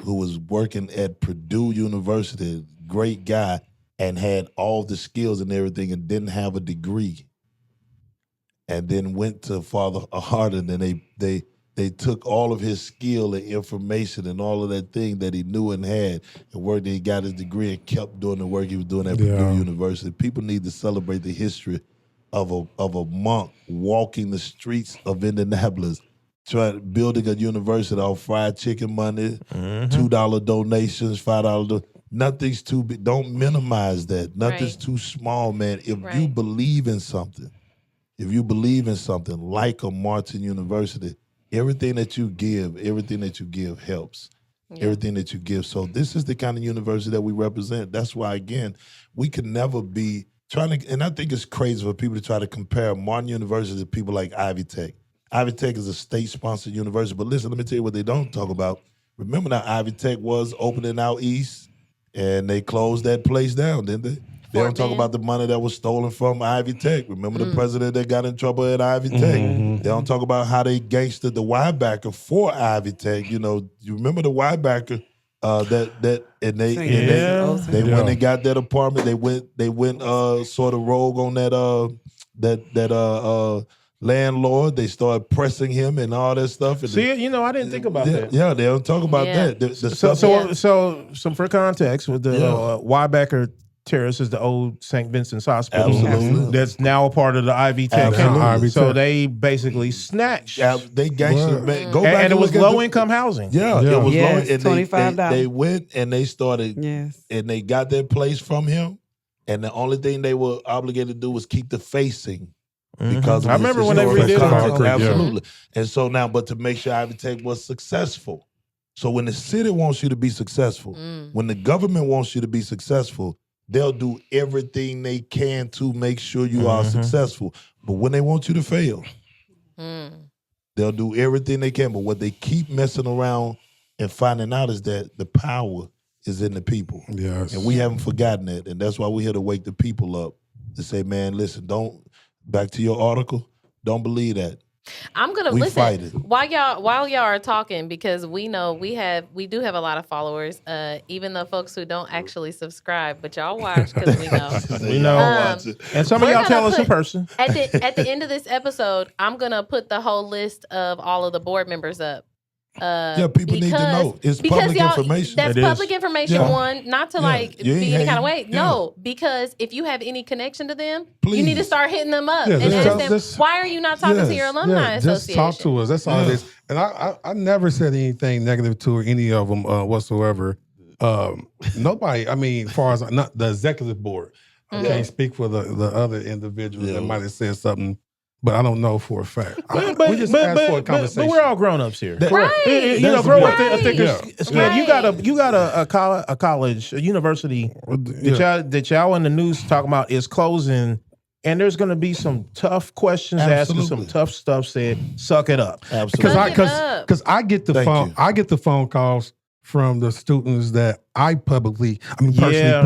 working at Purdue University, great guy, and had all the skills and everything and didn't have a degree. And then went to Father Hardin and they took all of his skill and information and all of that thing that he knew and had and worked and he got his degree and kept doing the work he was doing at Purdue University. People need to celebrate the history of a monk walking the streets of Indianapolis, building a university off fried chicken money, $2 donations, $5 Nothing's too big. Don't minimize that. Nothing's too small, man. If you believe in something, like a Martin University, everything that you give helps. Yeah. Everything that you give. So this is the kind of university that we represent. That's why, again, we can never be trying to, and I think it's crazy for people to try to compare Martin University to people like Ivy Tech. Ivy Tech is a state-sponsored university. But listen, let me tell you what they don't talk about. Remember now, Ivy Tech was opening out east, and they closed that place down, didn't they? They don't talk about the money that was stolen from Ivy Tech. Remember the president that got in trouble at Ivy Tech? They don't talk about how they gangstered the Wybacker for Ivy Tech. You know, you remember the Wybacker They went and got that apartment. They went sort of rogue on that landlord. They started pressing him and all that stuff. And See, I didn't think about that. Yeah, they don't talk about that. So for context, with the Wybacker Terrace is the old St. Vincent's Hospital. Absolutely. That's now a part of the Ivy Tech campus. So they basically snatched. They gangster. Go back and it was low income housing. Yeah, it was low. And $25. They went and they started, and they got their place from him. And the only thing they were obligated to do was keep the facing. Because I remember when they redid it. Absolutely. And so now, but to make sure Ivy Tech was successful. So when the city wants you to be successful, when the government wants you to be successful, they'll do everything they can to make sure you are successful. But when they want you to fail, they'll do everything they can. But what they keep messing around and finding out is that the power is in the people. Yes. And we haven't forgotten that. And that's why we're here to wake the people up to say, man, listen, back to your article, don't believe that. I'm gonna listen while y'all are talking, because we know we do have a lot of followers, even though folks who don't actually subscribe, but y'all watch because we know. We know. And some of y'all tell us in person. At the end of this episode, I'm gonna put the whole list of all of the board members up. People need to know. It's public information. That's public information. One, not to be any kind of way. No, because if you have any connection to them, you need to start hitting them up and ask them, why are you not talking to your alumni association? Just talk to us. That's all it is. And I never said anything negative to any of them whatsoever. Nobody. I mean, as far as not the executive board, I can't speak for the other individuals that might have said something. But I don't know for a fact. We just asked for a conversation. But we're all grown ups here, right? Grow up to think you got a college, a university that y'all in the news talking about is closing, and there's going to be some tough questions asked and some tough stuff said. Suck it up, absolutely. Because I get the phone calls from the students that I personally put them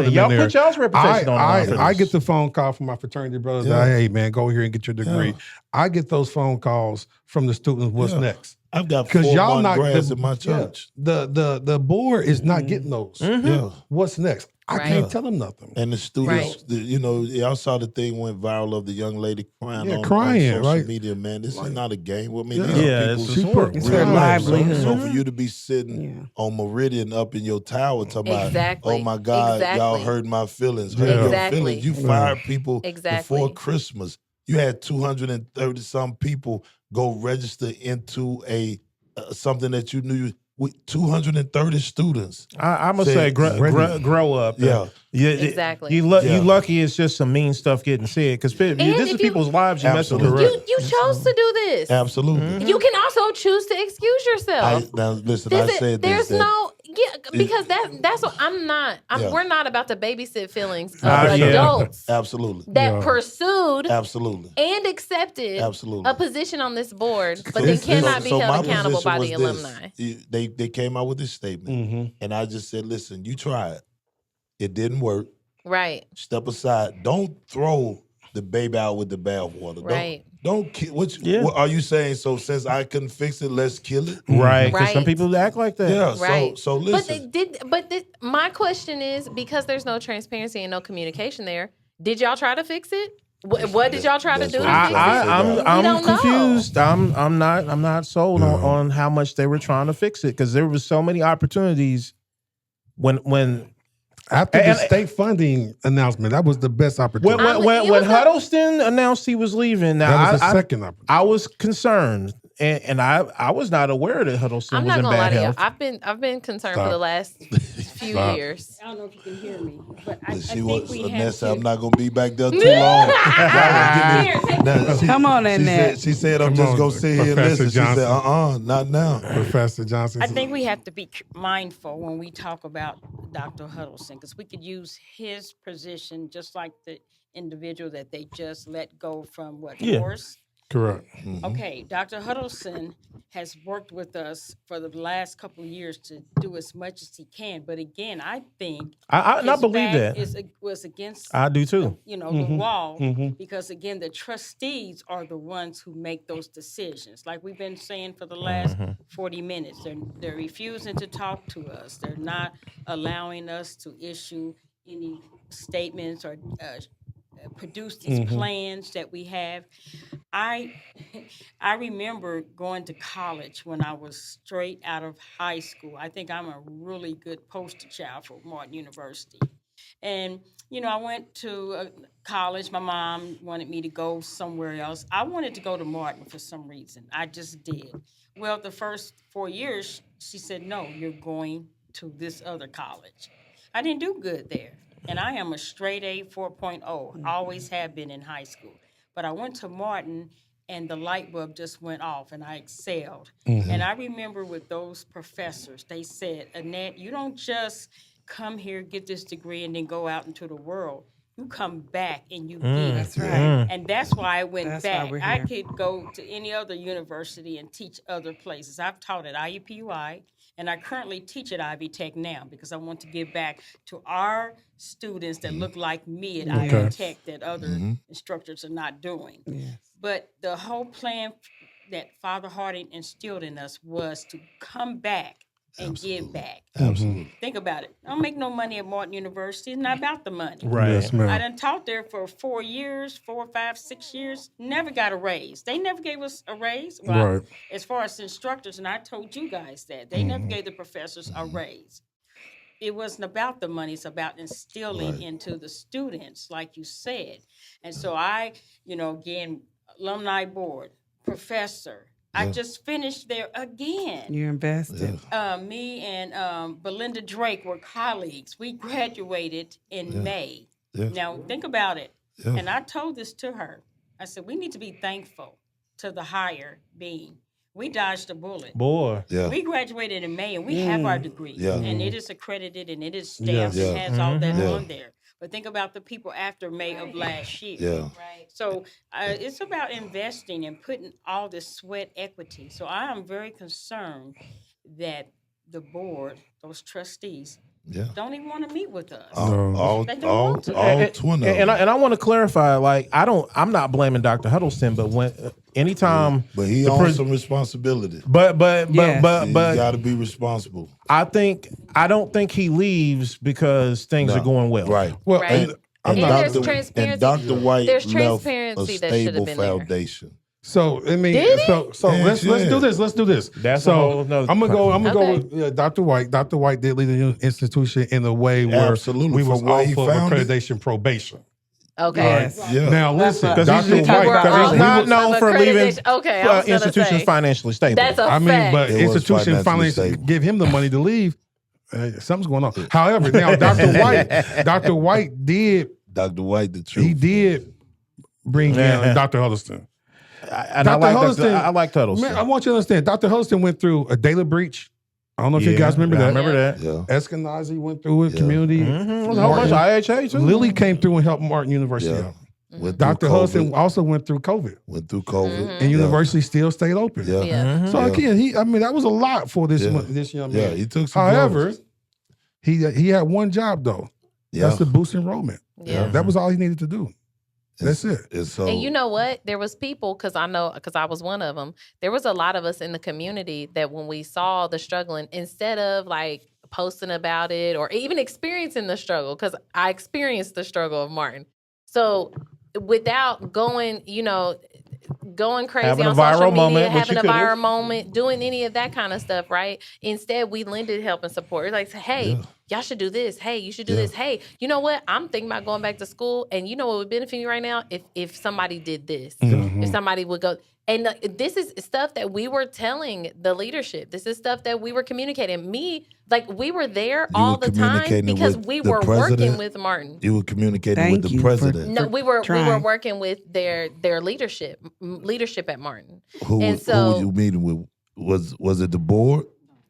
in there. Put y'all's reputation on. I get the phone call from my fraternity brothers that, hey man, go here and get your degree. I get those phone calls from the students. What's next? I've got 4 grads in my church. The board is not getting those. What's next? I can't tell them nothing. And the students, y'all saw the thing went viral of the young lady crying on social media. Man, this is not a game with me. It's her livelihood. So for you to be sitting on Meridian up in your tower talking about, oh my God, y'all hurt my feelings. You fired people before Christmas. You had 230 some people go register into something that you knew. With 230 students, I must say, grow up. Exactly. You lucky it's just some mean stuff getting said, because this is people's lives you're messing with. You chose to do this. Absolutely. You can also choose to excuse yourself. There's no. Yeah, because that's what we're not about to babysit feelings of adults. Absolutely. That pursued. Absolutely. And accepted. Absolutely. A position on this board, but they cannot be held accountable by the alumni. They came out with this statement, and I just said, listen, you try it. It didn't work. Right. Step aside. Don't throw the baby out with the bathwater. Right. Don't kill. What are you saying? So since I couldn't fix it, let's kill it. Right. Because some people act like that. Yeah. Right. So listen. But my question is, because there's no transparency and no communication there, did y'all try to fix it? What did y'all try to do? I'm confused. I'm not sold on how much they were trying to fix it, because there was so many opportunities when. After the state funding announcement, that was the best opportunity. When Huddleston announced he was leaving, that was the second opportunity. I was concerned, and I was not aware that Huddleston was in bad health. I've been concerned for the last few years. I don't know if you can hear me, but I think we have to. I'm not going to be back there too long. Come on in there. She said, I'm just going to sit here and listen. She said, not now. Professor Johnson. I think we have to be mindful when we talk about Dr. Huddleston, because we could use his position just like the individual that they just let go from Morse. Correct. Mm-hmm. Okay, Dr. Huddleston has worked with us for the last couple of years to do as much as he can. But again, I think I his believe back that. was against I do too. the Mm-hmm. wall, Mm-hmm. because again, the trustees are the ones who make those decisions. Like we've been saying for the last 40 minutes, they're refusing to talk to us. They're not allowing us to issue any statements or produce these plans that we have. I remember going to college when I was straight out of high school. I think I'm a really good poster child for Martin University. And, I went to college. My mom wanted me to go somewhere else. I wanted to go to Martin for some reason. I just did. Well, the first 4 years, she said, no, you're going to this other college. I didn't do good there. And I am a straight A 4.0, always have been in high school. But I went to Martin, and the light bulb just went off, and I excelled. And I remember with those professors, they said, Annette, you don't just come here, get this degree, and then go out into the world. You come back and you give. That's right. And that's why I went That's back. why we're I here. could go to any other university and teach other places. I've taught at IUPUI, and I currently teach at Ivy Tech now because I want to give back to our students that look like me at Ivy Tech that other instructors are not doing. Yes. But the whole plan that Father Harding instilled in us was to come back and give back. Absolutely. Think about it. I don't make no money at Martin University. It's not about the money. Right. Yes, ma'am. I done taught there for 4 years, 4, 5, 6 years. Never got a raise. They never gave us a raise. Well, Right. as far as instructors, and I told you guys that they never gave the professors a raise. It wasn't about the money. It's about instilling into the students, like you said. And so I, again, alumni board, professor. I just finished there again. You're invested. Me and Belinda Drake were colleagues. We graduated in May. Yeah. Now, think about it. Yeah. And I told this to her. I said, we need to be thankful to the higher being. We dodged a bullet. Boy. Yeah. We graduated in May, and we have our degree. Yeah. And it is accredited, and it is stamped, Yes. and has all that Yeah. on there. But think about the people after May of last year. Yeah. Right. So it's about investing and putting all this sweat equity. So I am very concerned that the board, those trustees, Yeah. don't even want to meet with us. All They don't want to. 20 of And them. I want to clarify, like, I'm not blaming Dr. Huddleston, but when anytime But he the owns pres- some responsibility. but Yes. You got to be responsible. I don't think he leaves because things No. are going well. Right. Well, Right. and I'm And not. there's Dr. transparency. And Dr. White There's left a transparency that should have stable been there. foundation. So I mean, Did he? so Yeah, let's yeah. do this. Let's do this. That's a so whole nother I'm gonna go. Okay. With Dr. White. Dr. White did lead the institution in a way where Absolutely. we From was where off he of found it. accreditation probation. Okay. Yes. Yeah. Now listen, Because Because Dr. he's, White- White. because he's not Of known for leaving accreditation. Okay, I was gonna institutions say. financially stable. That's a I mean, fact. but It was institution financially finally stable. give him the money to leave. Something's going on. However, now Dr. White did. Dr. White, the truth. He did bring Yeah. in Dr. Huddleston. And I like Huddleston. Man, I want you to understand, Dr. Huddleston went through a data breach. I don't know if you guys remember I that. remember that. Yeah. Eskenazi went through it, Yeah. community. There's a whole bunch of IHA too. Lily came through and helped Martin University Yeah. out. Went through Dr. COVID. Huddleston also went through COVID, Went through COVID. and university still stayed open. Yeah. Yeah. So again, that was a lot for this Yeah. this young Yeah. man. He took some However, blows. he had one job though. Yeah. That's to boost enrollment. Yeah. That was all he needed to do. That's it. And so, And you know what? There was people, because I was one of them. There was a lot of us in the community that when we saw the struggling, instead of like posting about it or even experiencing the struggle, because I experienced the struggle of Martin. So without going crazy Having a on social viral media, moment, which having you a could've. viral moment, doing any of that kind of stuff, right? Instead, we lended help and support. It's like, hey, y'all should do this. Hey, you should do this. Hey, you know what? I'm thinking about going back to school, and you know what would benefit me right now? If somebody did this. If somebody would go. And this is stuff that we were telling the leadership. This is stuff that we were communicating. We were there all were the time communicating because with we the were working president? with Martin. you were communicating Thank with the you for- president. No, we were trying. working with their leadership at Martin. Who and were so- you meeting with? Was it the board?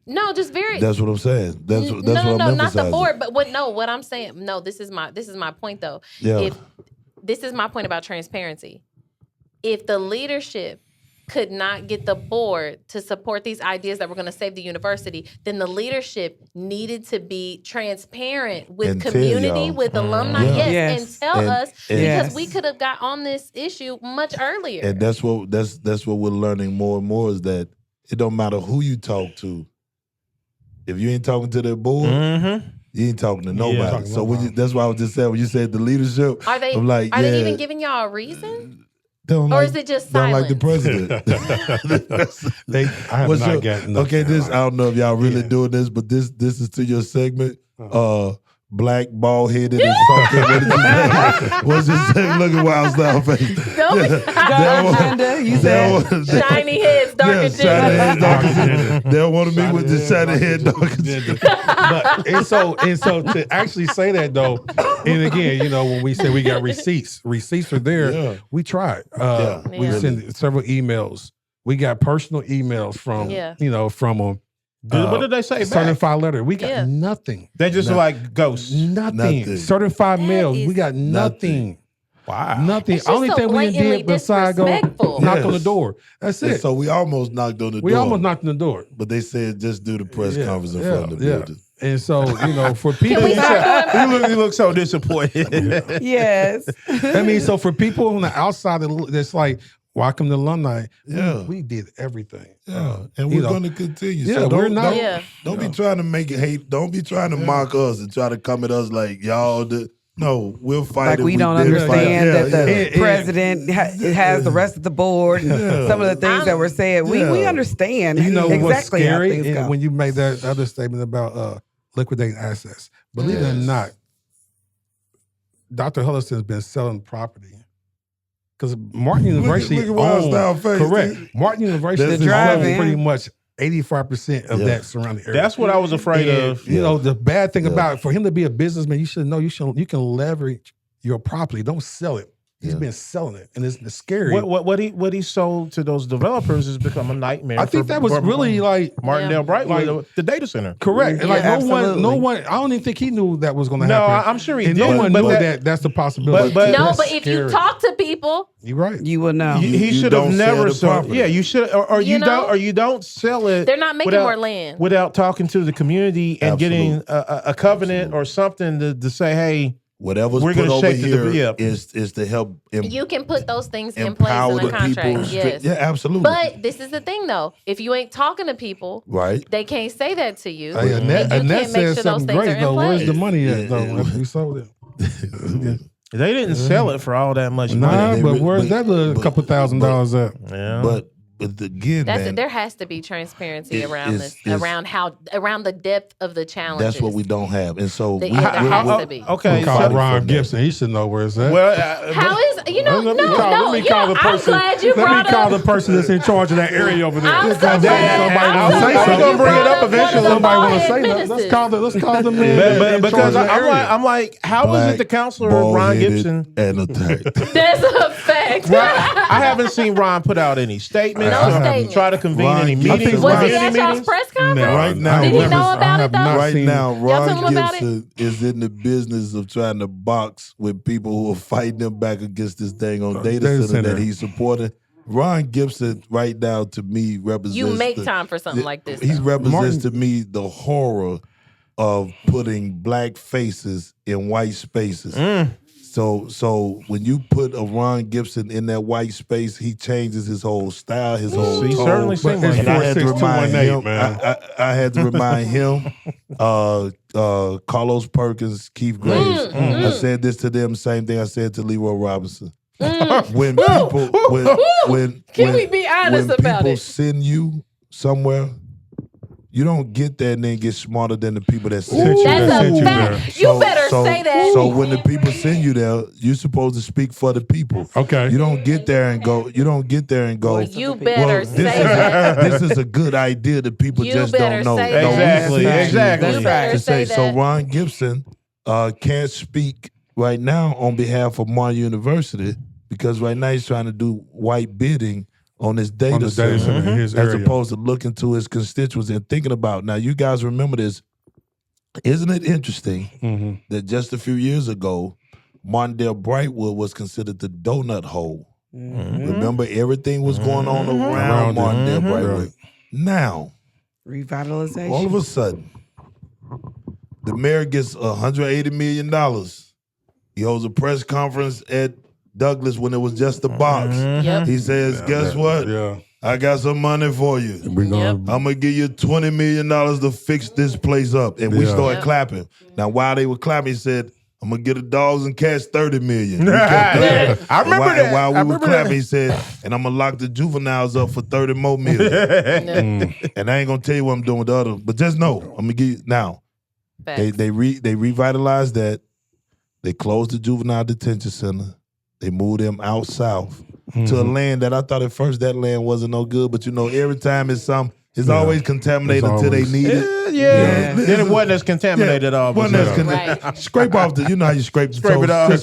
No, just very. That's what I'm saying. That's what no, I'm not emphasizing. the board. But what I'm saying. No, this is my point though. Yeah. This is my point about transparency. if the leadership could not get the board to support these ideas that were going to save the university, then the leadership needed to be transparent with And tell community, y'all. with alumni, Yeah. Yes. and tell And- us, and- because we could have got on this issue much earlier. And that's what we're learning more and more, is that it don't matter who you talk to. If you ain't talking to their board, you ain't talking to nobody. talking to So when nobody. that's why I was just saying, when you said the leadership, Are they I'm like, are they yeah, even giving y'all a reason? they don't Or like- is it just don't like the silence? president? I have What's not your- gotten okay, nothing. this I don't know if y'all really Yeah. doing this, but this is to your segment. Black, bald headed, and something. What did you say? What's your segment? Look at Wild Style face. Don't Dark agenda, you said. shiny heads, dark Yeah, agenda. shiny head, dark agenda. They don't want to meet with the shiny head, dark agenda. agenda. But and so to actually say that though, and again, when we say we got receipts are there. Yeah. We tried. We Yeah. sent several emails. We got personal emails from from them. What did they say back? Certified letter. We got Yeah. nothing. They just like ghosts. Nothing. Certified mail. is We got nothing. Wow. Nothing. It's just Only so thing we blatantly did besides go disrespectful. knock Yes. on the door. That's And it. so we almost knocked on the We door. almost knocked on the door. But they said just do the press Yeah, conference in yeah, front of the yeah. building. And so, for people, we start You look so disappointed. Yes. I mean, so for people on the outside that's like, welcome to alumni. Yeah. We did everything. Yeah, and we're going to continue. Yeah, so we're not- Don't be trying to make it hate. Don't be trying to mock us and try to come at us like y'all. No, we'll fight. Like it. we don't did fight. understand Yeah, that the yeah. president has the rest of the board and some of the things that were said. We Yeah. understand You know what's exactly how scary? things And go. when you made that other statement about liquidating assets, believe it or Yes. not, Dr. Huddleston has been selling property. Because Martin University look at Wild owned- Style face, correct. dude. Martin University That's the drive owns in. pretty much 85% of Yeah. that surrounding area. That's what I was afraid And, of. You know, the bad thing Yeah. about for him to be a businessman, you should know you can leverage your property. Don't sell it. He's Yeah. been selling it, and it's scary. What he sold to those developers has become a nightmare. I think for- that was for really like Martindale Brightwood, Like- the data center. correct. And Yeah, like no absolutely. one. I don't even think he knew that was going to No, happen. I'm sure he and did. no one but knew that- that's the possibility. but- No, That's but if you scary. talk to people, you're right. You will know. He You should have don't never sell the sold. property. Yeah, you should, or You you know? don't, or you don't sell it. they're not making without- more land. without talking to the community and getting Absolute. a covenant or something to say, hey, Whatever's We're put gonna over shake the here debris up. is to help You can put those things in place empower in a the contract. people. Yes. Yeah, absolutely. But this is the thing, though. If you ain't talking to people, right. they can't say that to you. Hey, and Annette, you Annette can't make said sure those something things are great in though. Where's place. the money at Yeah, though? yeah. We sold it. they didn't sell it for all that much Nah, money. they but re- where's but- that little but- couple $1,000s at? Yeah. But again, That's man, it. There has to be transparency It- around it's- this, around the depth of the challenges. that's what we don't have. And so That- we, yeah, there we're- has we're- to be. Okay, We call so- Ron Gibson. He should know where it's at. well, How is no Let me call the person. I'm glad you Let me brought call up. the person that's in charge of that area over there. I'm so Somebody glad. wanna say I'm so glad something. you We're gonna bring it brought up up one of eventually. the Somebody want to bald-head say that. ministers. Let's call the man. but in because charge of that area. I'm like, how is black, it the counselor Ron bald-headed, Gibson? and attacked. That's a fact. I haven't seen Ron put out any statements No or statements. try to convene Ron any Gibson- meetings. Was Ron- he community at y'all's meetings? press conference? No, Right now- Did he I know about have it though? not Right seen- now, Y'all Ron tell him about it? Gibson is in the business of trying to box with people who are fighting him back against this thing on data Data center that center. he's supporting. Ron Gibson, right now, to me, represents. You make the- time for something like this. He though. represents to me the horror of putting black faces in white spaces. So when you put a Ron Gibson in that white space, he changes his whole style, his whole He tone. certainly seemed But like it's And I had to remind 46218, him. man. I had to remind him. Carlos Perkins, Keith Graves. I said this to them. Same thing I said to Leroy Robinson. When people, when Can we be honest when about people it? send you somewhere, you don't get there and then get smarter than the people that sent you. That's sent a you there. fact. You better say that. So when the people send you there, you're supposed to speak for the people. Okay. You don't get there and go. You don't get there and go. You better say this that. this is a good idea that people You just better don't know. say No, that. we Exactly, sent you exactly. You better to say say so. that. Ron Gibson can't speak right now on behalf of Martin University because right now he's trying to do white bidding on his data, On the data center in his as area. opposed to looking to his constituents and thinking about. Now, you guys remember this. Isn't it interesting Mhm. that just a few years ago, Martindale Brightwood was considered the donut hole Remember, everything was going on around Martindale Brightwood. Now, revitalization. all of a sudden, the mayor gets $180 million. He holds a press conference at Douglas when it was just a box. He says, guess what? I got some money for you. I'm going to give you $20 million to fix this place up. And we started clapping. Now, while they were clapping, he said, I'm going to get the dogs and cats $30 million. I remember that. And while we were clapping, he said, and I'm going to lock the juveniles up for $30 more million. And I ain't going to tell you what I'm doing with the other. But just know, I'm going to give you, now, they revitalized that. They closed the juvenile detention center. They moved them out south to a land that I thought at first that land wasn't no good. But every time it's always contaminated until they need it. Then it wasn't as contaminated all. Scrape off the, how you scrape it off.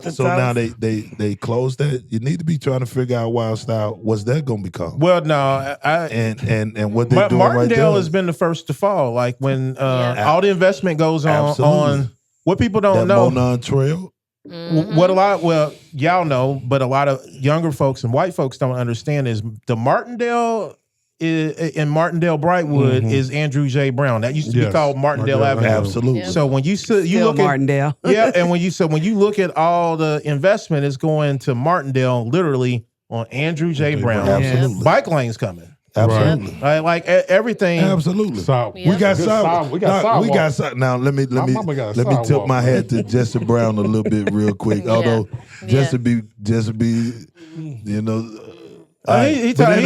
So now they closed that. You need to be trying to figure out Wild Style. What's that going to become? Well, no, and what they're doing Martindale right has been the first to fall. Like when all the investment goes on what people don't know. Monon Trail. Y'all know, but a lot of younger folks and white folks don't understand is the Martindale in Martindale Brightwood is Andrew J. Brown. That used to be called Martindale Avenue. Absolutely. So when you look Martindale, and when you look at all the investment is going to Martindale, literally on Andrew J. Brown. Absolutely. Bike lanes coming. Absolutely. Right. Like everything. Absolutely. We got sidewalks. Now let me tip my hat to Jesse Brown a little bit real quick. Although Jesse be he talking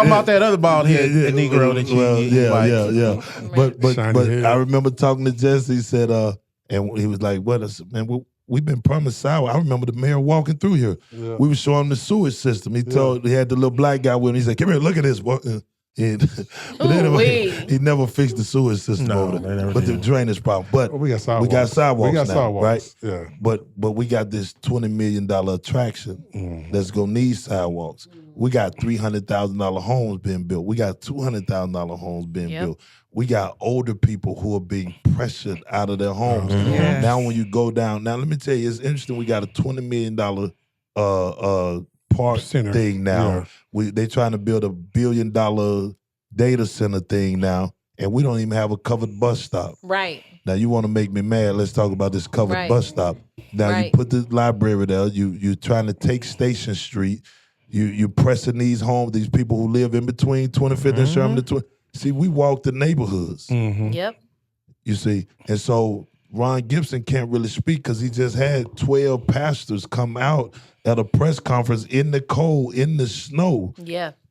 about that other bald head Negro that you like. But I remember talking to Jesse. He said, and he was like, "What? We've been promised sour." I remember the mayor walking through here. We were showing him the sewage system. He had the little black guy with him. He said, "Come here, look at this." But anyway, he never fixed the sewage system over there. But the drainage problem. But we got sidewalks now, right? Yeah. But we got this $20 million attraction that's gonna need sidewalks. We got $300,000 homes being built. We got $200,000 homes being built. We got older people who are being pressured out of their homes. Now when you go down, now let me tell you, it's interesting. We got a $20 million park center thing now. They trying to build $1 billion data center thing now, and we don't even have a covered bus stop. Right. Now you want to make me mad? Let's talk about this covered bus stop. Now you put the library there. You're trying to take Station Street. You pressing these homes, these people who live in between 25th and Sherman. See, we walk the neighborhoods. Yep. You see, and so Ron Gibson can't really speak because he just had 12 pastors come out at a press conference in the cold, in the snow,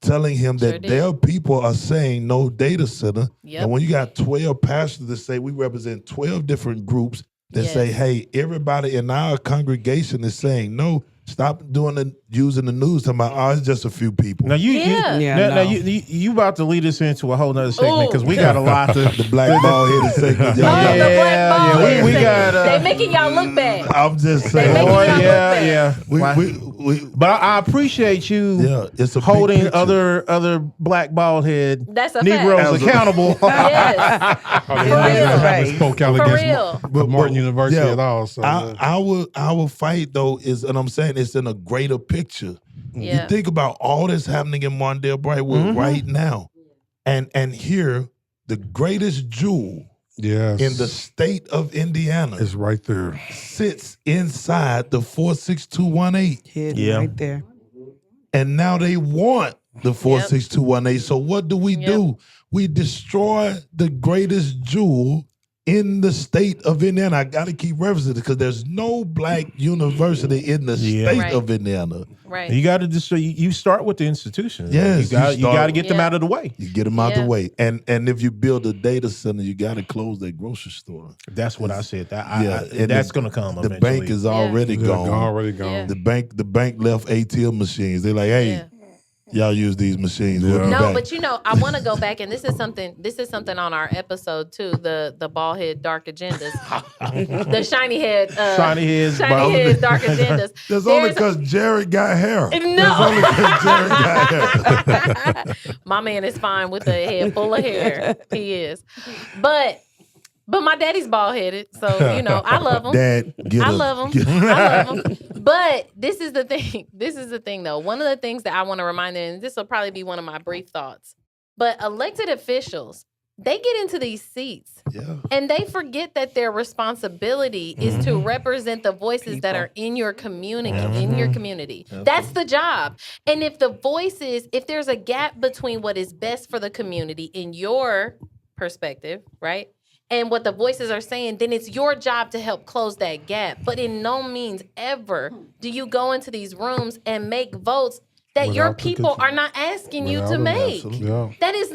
telling him that their people are saying no data center. And when you got 12 pastors that say we represent 12 different groups that say, hey, everybody in our congregation is saying no. Stop using the news. Talking about, it's just a few people. Now you about to lead us into a whole nother segment because we got a lot to the black ball headed segment. The black ball we got. They making y'all look bad. I'm just saying. But I appreciate you holding other black bald head Negroes accountable. Spoke out against Martin University at all. So our fight though is, and I'm saying it's in a greater picture. You think about all that's happening in Martindale Brightwood right now, and here the greatest jewel in the state of Indiana is right there. Sits inside the 46218. Right there. And now they want the 46218. So what do? We destroy the greatest jewel in the state of Indiana. I got to keep referencing it because there's no black university in the state of Indiana. Right. You got to just you start with the institutions. Yes, you got to get them out of the way. You get them out the way, and if you build a data center, you got to close that grocery store. That's what I said. That's going to come. The bank is already gone. Gone. The bank left ATM machines. They're like, hey. Y'all use these machines. No, but I want to go back, and this is something on our episode too. The bald head dark agendas, the shiny head dark agendas. That's only because Jared got hair. No, that's only because Jared got hair. My man is fine with a head full of hair. He is, but But my daddy's bald headed, so you know I love him. Dad, I love him. I love him. But this is the thing. This is the thing, though. One of the things that I want to remind them, and this will probably be one of my brief thoughts. But elected officials, they get into these seats, and they forget that their responsibility is to represent the voices that are in your community. In your community, that's the job. And if if there's a gap between what is best for the community in your perspective, right? And what the voices are saying, then it's your job to help close that gap. But in no means ever do you go into these rooms and make votes that your people are not asking you to make. That's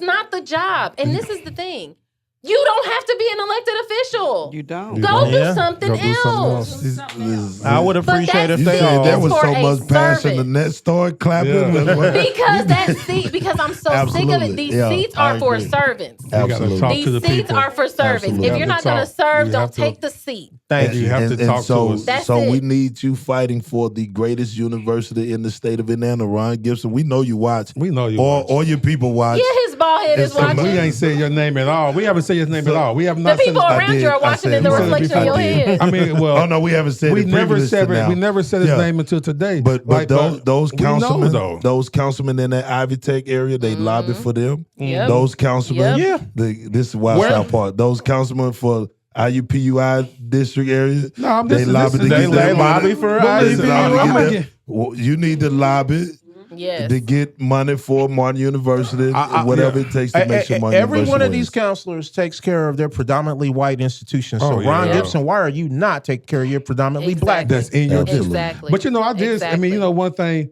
not the job. And this is the thing. You don't have to be an elected official. You don't. Go do something else. I would appreciate if they said all. there was for so a much passion. The net started clapping. Because I'm so sick of it. These seats are for servants. Absolutely. These seats are for servants. Absolutely. If you're not going to serve, don't take the seat. Thank you. You have to talk to us. That's so it. we need you fighting for the greatest university in the state of Indiana, Ron Gibson. We know you watch. We know you watch. All your people watch. Yeah, his bald head is watching. We ain't said your name at all. We haven't said your name at all. We have The not said people around you are watching in the reflection of your head. I mean, well, Oh no, we haven't said we it never previous said to now. we never said his name until today. But those we know, councilmen, though. those councilmen in that Ivy Tech area, they lobby for them. Yep. Those councilmen, Yep. this is Wild South Part. Those councilmen for IUPUI district area, No, I'm they listening. lobby to They get their lobby money. for But listen, IUPUI. well, you need to lobby Yes. to get money for Martin University, whatever it takes to make sure Martin Every University one of wins. these counselors takes care of their predominantly white institutions. So, Oh, yeah. Ron Yeah. Gibson, why are you not taking care of your predominantly black? That's in your Absolutely. Exactly. But you know, I did. I mean, Exactly. you know, one thing.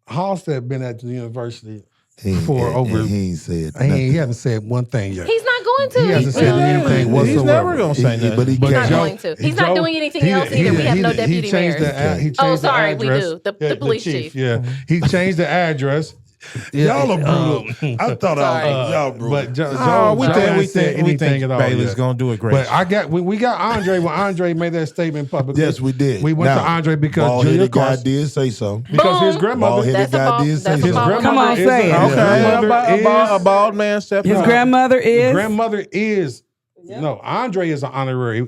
Halstead been at the university He ain't said nothing. He hasn't said one thing yet. He's not going to. He hasn't said anything whatsoever. He's never going to say nothing. But he But He's not Joe- going to. He's not doing anything else either. We have no deputy changed mayors. He changed Oh, the sorry, we address. do. The police chief. Yeah, he changed the address. Y'all are brutal. I thought y'all brutal. But we think Bailey's going to do it great. But we got Andre when Andre made that statement publicly. Yes, we did. We went Now, to Andre because bald-headed guy Julia did say so. because his Boom. grandmother. Bald-headed guy did say that's so. a bald Come on, is say it. his okay, grandmother a bald man stepping His up. grandmother is. grandmother is no Andre is an honorary.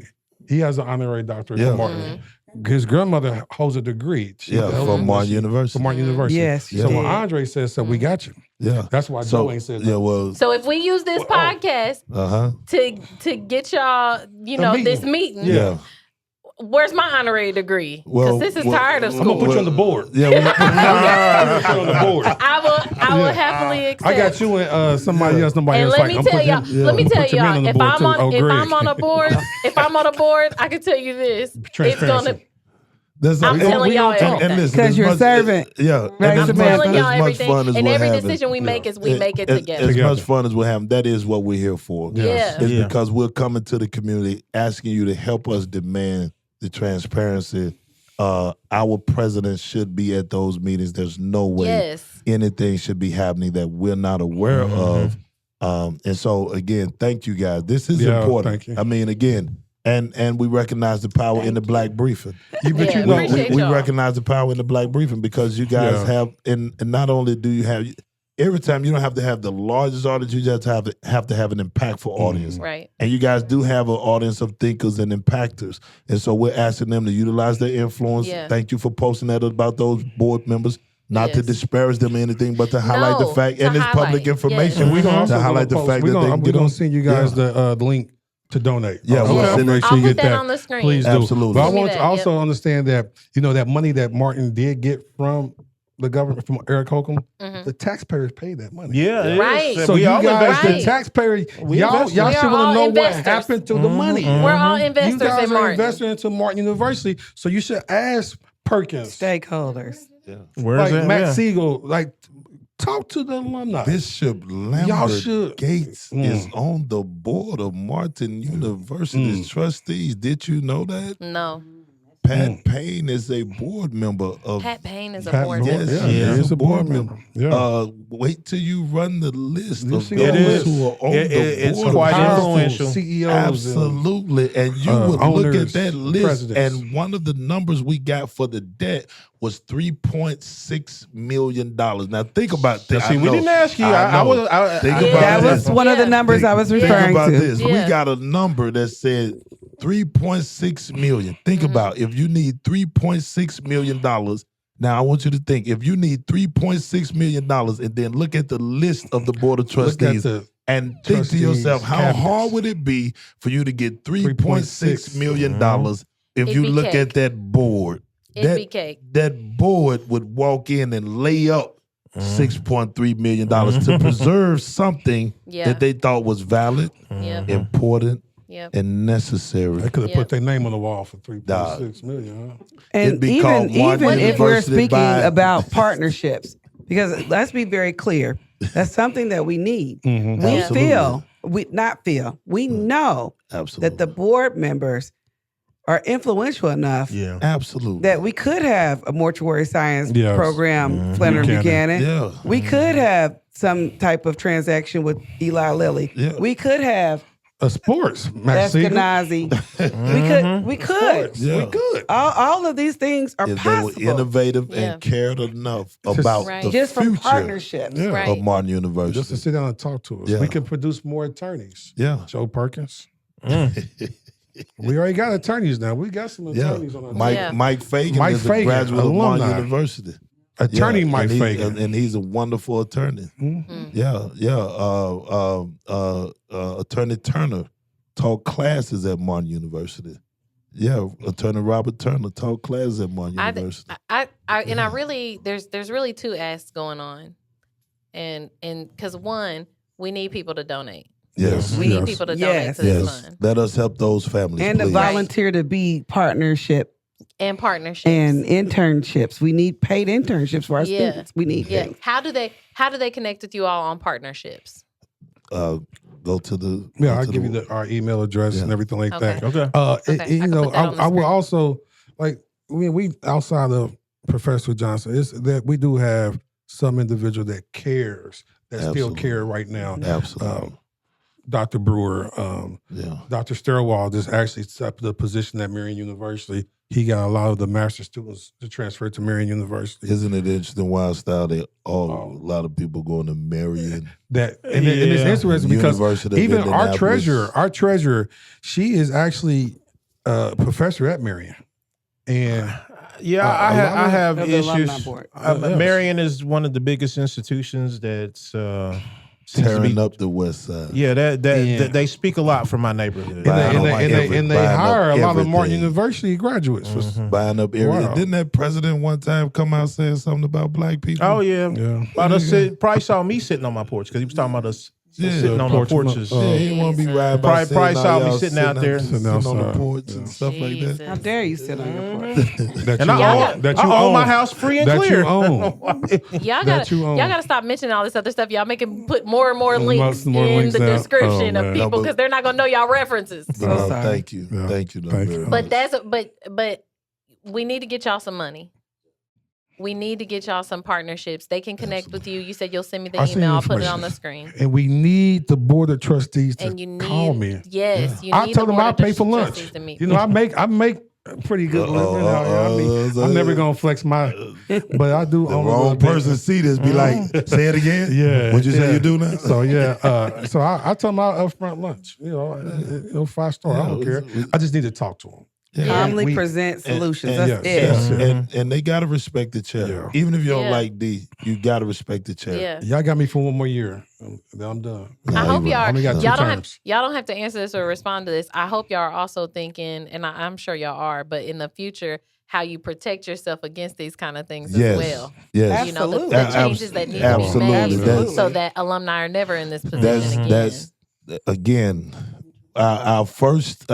He has an honorary doctorate Yeah. from Martin. His grandmother holds a degree. She Yeah, held from a- Martin University. From Martin University. Yes, So she when did. Andre says so, we got you. Yeah. That's why Joe ain't said that. Yeah, well, So if we use this podcast to get y'all, this meeting, yeah. where's my honorary degree? Well, Because this is tired of I'm school. gonna put you on the board. Yeah, I'm gonna put you on the board. I will happily accept. I got you and somebody else. Nobody And else. let like, me I'm tell putting- y'all. Let me I'm tell put your man y'all. the If board, I'm too. on, Oh, if Greg. I'm on a board, I can tell you this. It's Transparency. gonna. That's I'm telling y'all and everything. listen, 'Cause as you're a much- servant. Yeah. Right, and as I'm Samantha. much- telling y'all as much everything, fun as and we're every having- decision we make is we make it together. As Together. much fun as we're having, that is what we're here for. Yeah. It's Yeah. because we're coming to the community asking you to help us demand the transparency. Our president should be at those meetings. There's no way Yes. anything should be happening that we're not aware of. And so again, thank you guys. This is Yeah, important. thank you. I mean, again, and we recognize the power in the black briefing. You bet Yeah, you know. appreciate We y'all. recognize the power in the black briefing because you guys Yeah. have, and not only do you have, every time you don't have to have the largest audience, you just have to have an impactful audience. Right. And you guys do have an audience of thinkers and impactors. And so we're asking them to utilize their influence. Yeah. Thank you for posting that about those board members. Not to Yes. disparage them or anything, but to highlight the No, fact, to and it's public highlight. information. And we're gonna also to highlight the post- fact we're that gonna, they can we're get gonna on. send you guys the link to donate. Yeah, Also, we'll send make it. sure you I'll get put that on the screen. Please do. Absolutely. But I Send me want to that, also understand that that money that Martin did get from the government, from Eric Holcomb, the taxpayers paid that money. Yeah, it is. Right. So we you all guys, invested. the taxpayers, We y'all invested. should We are want all to know investors. what happened to the money. We're all You investors guys in are Martin. investing into Martin University, so you should ask Perkins, Stakeholders. Where's like that? Matt Yeah. Siegel, like talk to the alumni. Bishop Y'all Lambert should. Gates is on the board of Martin University's trustees. Did you know that? No. Pat Payne is a board member of. Pat Payne is a Pat board Moore, member. yeah, he's a board member. Yeah. Wait till you run the list You of see those all this? who are on the It's board. quite Powerful influential. CEOs. Absolutely. And you would look owners, at that list, presidents. and one of the numbers we got for the debt was $3.6 million. Now, think about that. See, we didn't ask you. Think Yeah. about That was this. one of the numbers I was referring Think about to. this. We Yeah. got a number that said $3.6 million. Think about if you need $3.6 million. Now I want you to think if you need $3.6 million and then look at the list of the board of trustees and think to yourself, how cabinets. hard would it be for you to get $3.6 million if It'd you be look cake. at that board? It'd be cake. That board would walk in and lay up $6.3 million to preserve something that they thought was valid, important, and necessary. They could have put their name on the wall for $3.6 million. Huh? And It'd be called even Martin if we're University speaking by- about partnerships, because let's be very clear, that's something that we need. Mm-hmm. We Absolutely. we know Absolutely. that the board members are influential enough Yeah. Absolutely. that we could have a mortuary science Yes. program, Flannery Buchanan. Yeah. We could have some type of transaction with Eli Lilly. Yeah. We could have A sports, Max Siegel. Eskenazi. We could. Yeah. We could. All of these things are If they possible. were innovative Yeah. and cared enough about Right. the just from future partnerships. Yeah. Right. of Martin University. Just to sit down and talk to us. Yeah. We can produce more attorneys. Yeah. Joe Perkins. We already got attorneys now. We got some Yeah. attorneys on our Mike Yeah. Mike Fagan Mike is a Fagan, graduate of Martin alumni. University. attorney Yeah, Mike and he- Fagan. and he's a wonderful attorney. Yeah. Attorney Turner taught classes at Martin University. Yeah, Attorney Robert Turner taught classes at Martin University. I really there's really two asks going on, and because one, we need people to donate. Yes. We need people to donate Yes. to this Yes. fund Let us help those families. And to please. volunteer to be partnership and partnerships and internships. We need paid internships for our Yeah. students. We need Yeah. things. How do they connect with you all on partnerships? Go to the. Yeah, go I'll to give the- you our email address Yeah. and everything like Okay. that. Okay. Okay, I You can know, put that on the I will screen. also like we outside of Professor Johnson is that we do have some individual that cares that still Absolutely. care right now. Absolutely. Dr. Brewer, Yeah. Dr. Sturwald just actually accepted the position at Marion University. He got a lot of the master students to transfer to Marion University. Isn't it interesting, Wild Style? A lot of people going to Marion. And it's Yeah. interesting because University of even our Indianapolis. treasurer, she is actually a professor at Marion. And Yeah, a lot I have of the alumni issues. board. Yes. Marion is one of the biggest institutions that's seems to Tearing be- up the West Side. Yeah, Yeah. that they speak a lot for my neighborhood. and they buying up hire a lot of Martin everything. University graduates. Buying up everything. Wow. Didn't that president one time come out saying something about black people? Oh yeah, Yeah. About us probably saw me sitting on my porch because he was talking about us sitting on our porch, porches. oh. Yeah, he didn't want to be riding by. Probably saying saw all me y'all sitting out there. sitting on the outside. porch and stuff like Jesus. How dare you sit on your porch? That And you I own. own, That I you own own. my house free and That clear. you own. Y'all That you gotta own. y'all gotta stop mentioning all this other stuff. Y'all making put more and more links more in links the out. description Oh, of man. people No, but- because they're not gonna know y'all references. No, sorry. thank you. Yeah. Thank you. Thank you. But but we need to get y'all some money. We need to get y'all some partnerships. They can connect with you. You said you'll send me the I'll send you email. I'll put it information. on the screen. And we need the board of trustees to And you need call me. Yes, you I need tell the them board I'll of pay for lunch. trustees to meet You know, with I make a pretty good living out here. I mean, I'm never gonna flex my, but I do. The own a wrong little bit. person see this, be like, say it again. Yeah. What'd you say yeah. you do now? So yeah. So I tell them I'll upfront lunch. You know, 5-star. I don't care. I just need to talk to them. Calmly We- present solutions. and- That's yes, it. yes. And they gotta respect the chair. Yeah. Even if you don't Yeah. like D, you gotta respect the chair. Yeah. Y'all got me for one more year. Then I'm done. I hope y'all I only got two y'all terms. don't have to answer this or respond to this. I hope y'all are also thinking, and I'm sure y'all are, but in the future, how you protect yourself against these kind of things Yes. as well. Yes. You know, the Absolutely. changes that need to be Absolutely. made That's- so that alumni are never in this position again. That's again our first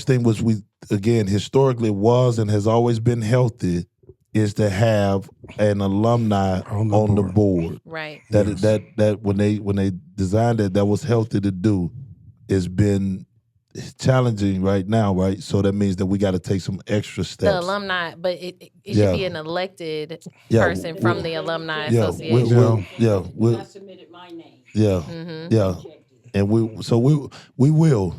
thing was historically was and has always been healthy is to have an alumni on the board. Right. That when they designed it, that was healthy to do. It's been challenging right now, right? So that means that we got to take some extra steps. The alumni, but it should be an elected person from the alumni Yeah, association. I submitted my name. Yeah. And we will.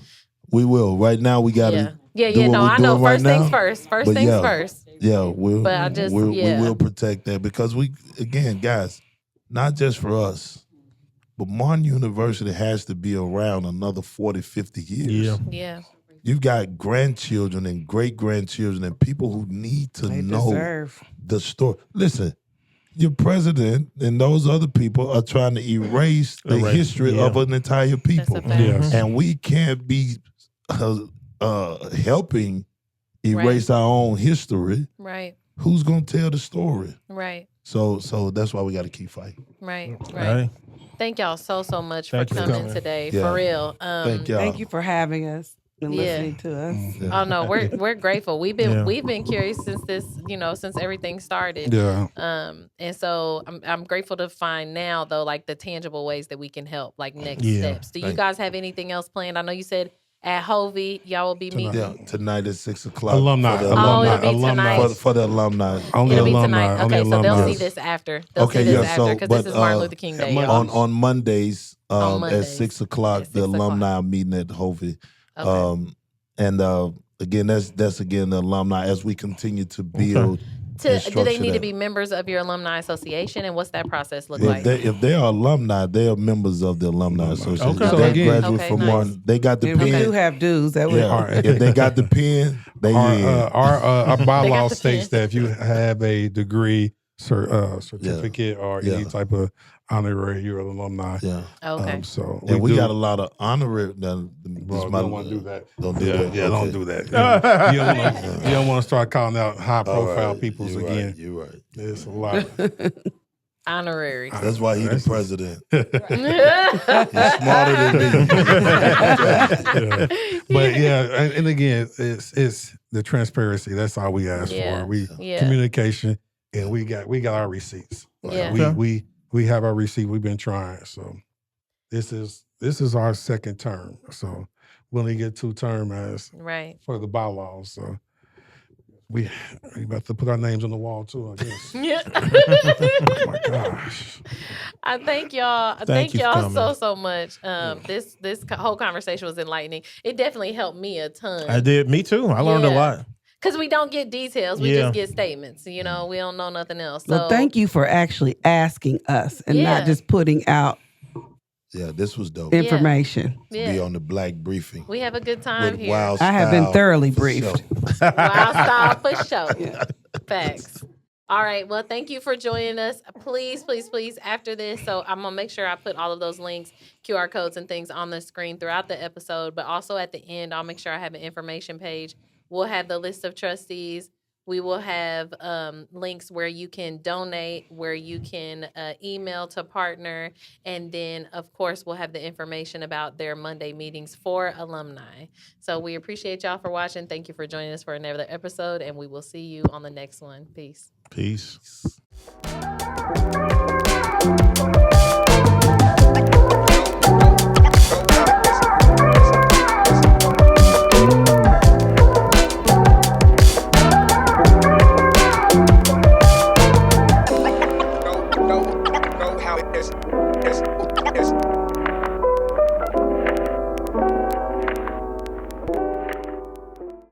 Right now we got to I know. Right First things first. First things first. Yeah, we will protect that because again, guys, not just for us, but Martin University has to be around another 40, 50 years. Yeah. You've got grandchildren and great-grandchildren and people who need to know the story. Listen, your president and those other people are trying to erase the history of an entire people. And we can't be helping erase our own history. Right. Who's going to tell the story? Right. So that's why we got to keep fighting. Right. Right. Thank y'all so much for coming today. Yeah. For real. Thank y'all. Thank you for having us and listening to us. Oh no, we're grateful. We've been curious since since everything started. Yeah. And so I'm grateful to find now though, like the tangible ways that we can help, like next steps. Do you guys have anything else planned? I know you said at Hovey, y'all will be meeting. Yeah, tonight at 6:00. Alumni. It'll be tonight. For the alumni. Only It'll be alumni. tonight. Only Okay, so they'll alumni. see this after. They'll see this after because this is Martin Luther King Day. y'all. On Mondays, On Mondays, at 6:00, at 6 the o'clock. alumni are meeting at Hovey. Okay. And again, that's again the alumni as we continue to build. Do they need to be members of your alumni association, and what's that process look like? If they are alumni, they are members of the alumni association. Okay. If So they again- graduate from Martin, they got the And we do pen. have dues. That would If they got the pen, they in. Our They bylaw got the states pen. that if you have a degree, certificate, or any type of honorary, you're an alumni. Yeah. Okay. So And we do- got a lot of honorary. Bro, don't want to do that. Don't do Yeah, that. yeah, Okay. don't do that. You don't want to start calling out high profile peoples You're again. Right, you're right. It's a lot. Honorary. That's why he's the president. Yeah. He's smarter than me. But yeah, and again, it's the transparency. That's all we ask for. Communication, and we got our receipts. We have our receipt. We've been trying. So this is our second term. So we only get 2 terms as Right. for the bylaws. So we about to put our names on the wall too, I guess. Yeah. Oh my gosh. I thank y'all. Thank you for y'all coming. so much. This whole conversation was enlightening. It definitely helped me a ton. I did. Me too. I learned a Yeah. lot. Because we don't get details. We Yeah. just get statements. We don't know nothing else. So Well, thank you for actually asking us and Yeah. not just putting out Yeah, this was dope. information. Yeah. Be on the Black Briefing. We have a good time With here. Wild I have been Style thoroughly for briefed. sure. Wild style for sure. Facts. All right. Well, thank you for joining us. Please, please, please, after this, so I'm going to make sure I put all of those links, QR codes and things on the screen throughout the episode, but also at the end, I'll make sure I have an information page. We'll have the list of trustees. We will have links where you can donate, where you can email to partner, and then, of course, we'll have the information about their Monday meetings for alumni. So we appreciate y'all for watching. Thank you for joining us for another episode, and we will see you on the next one. Peace. Peace.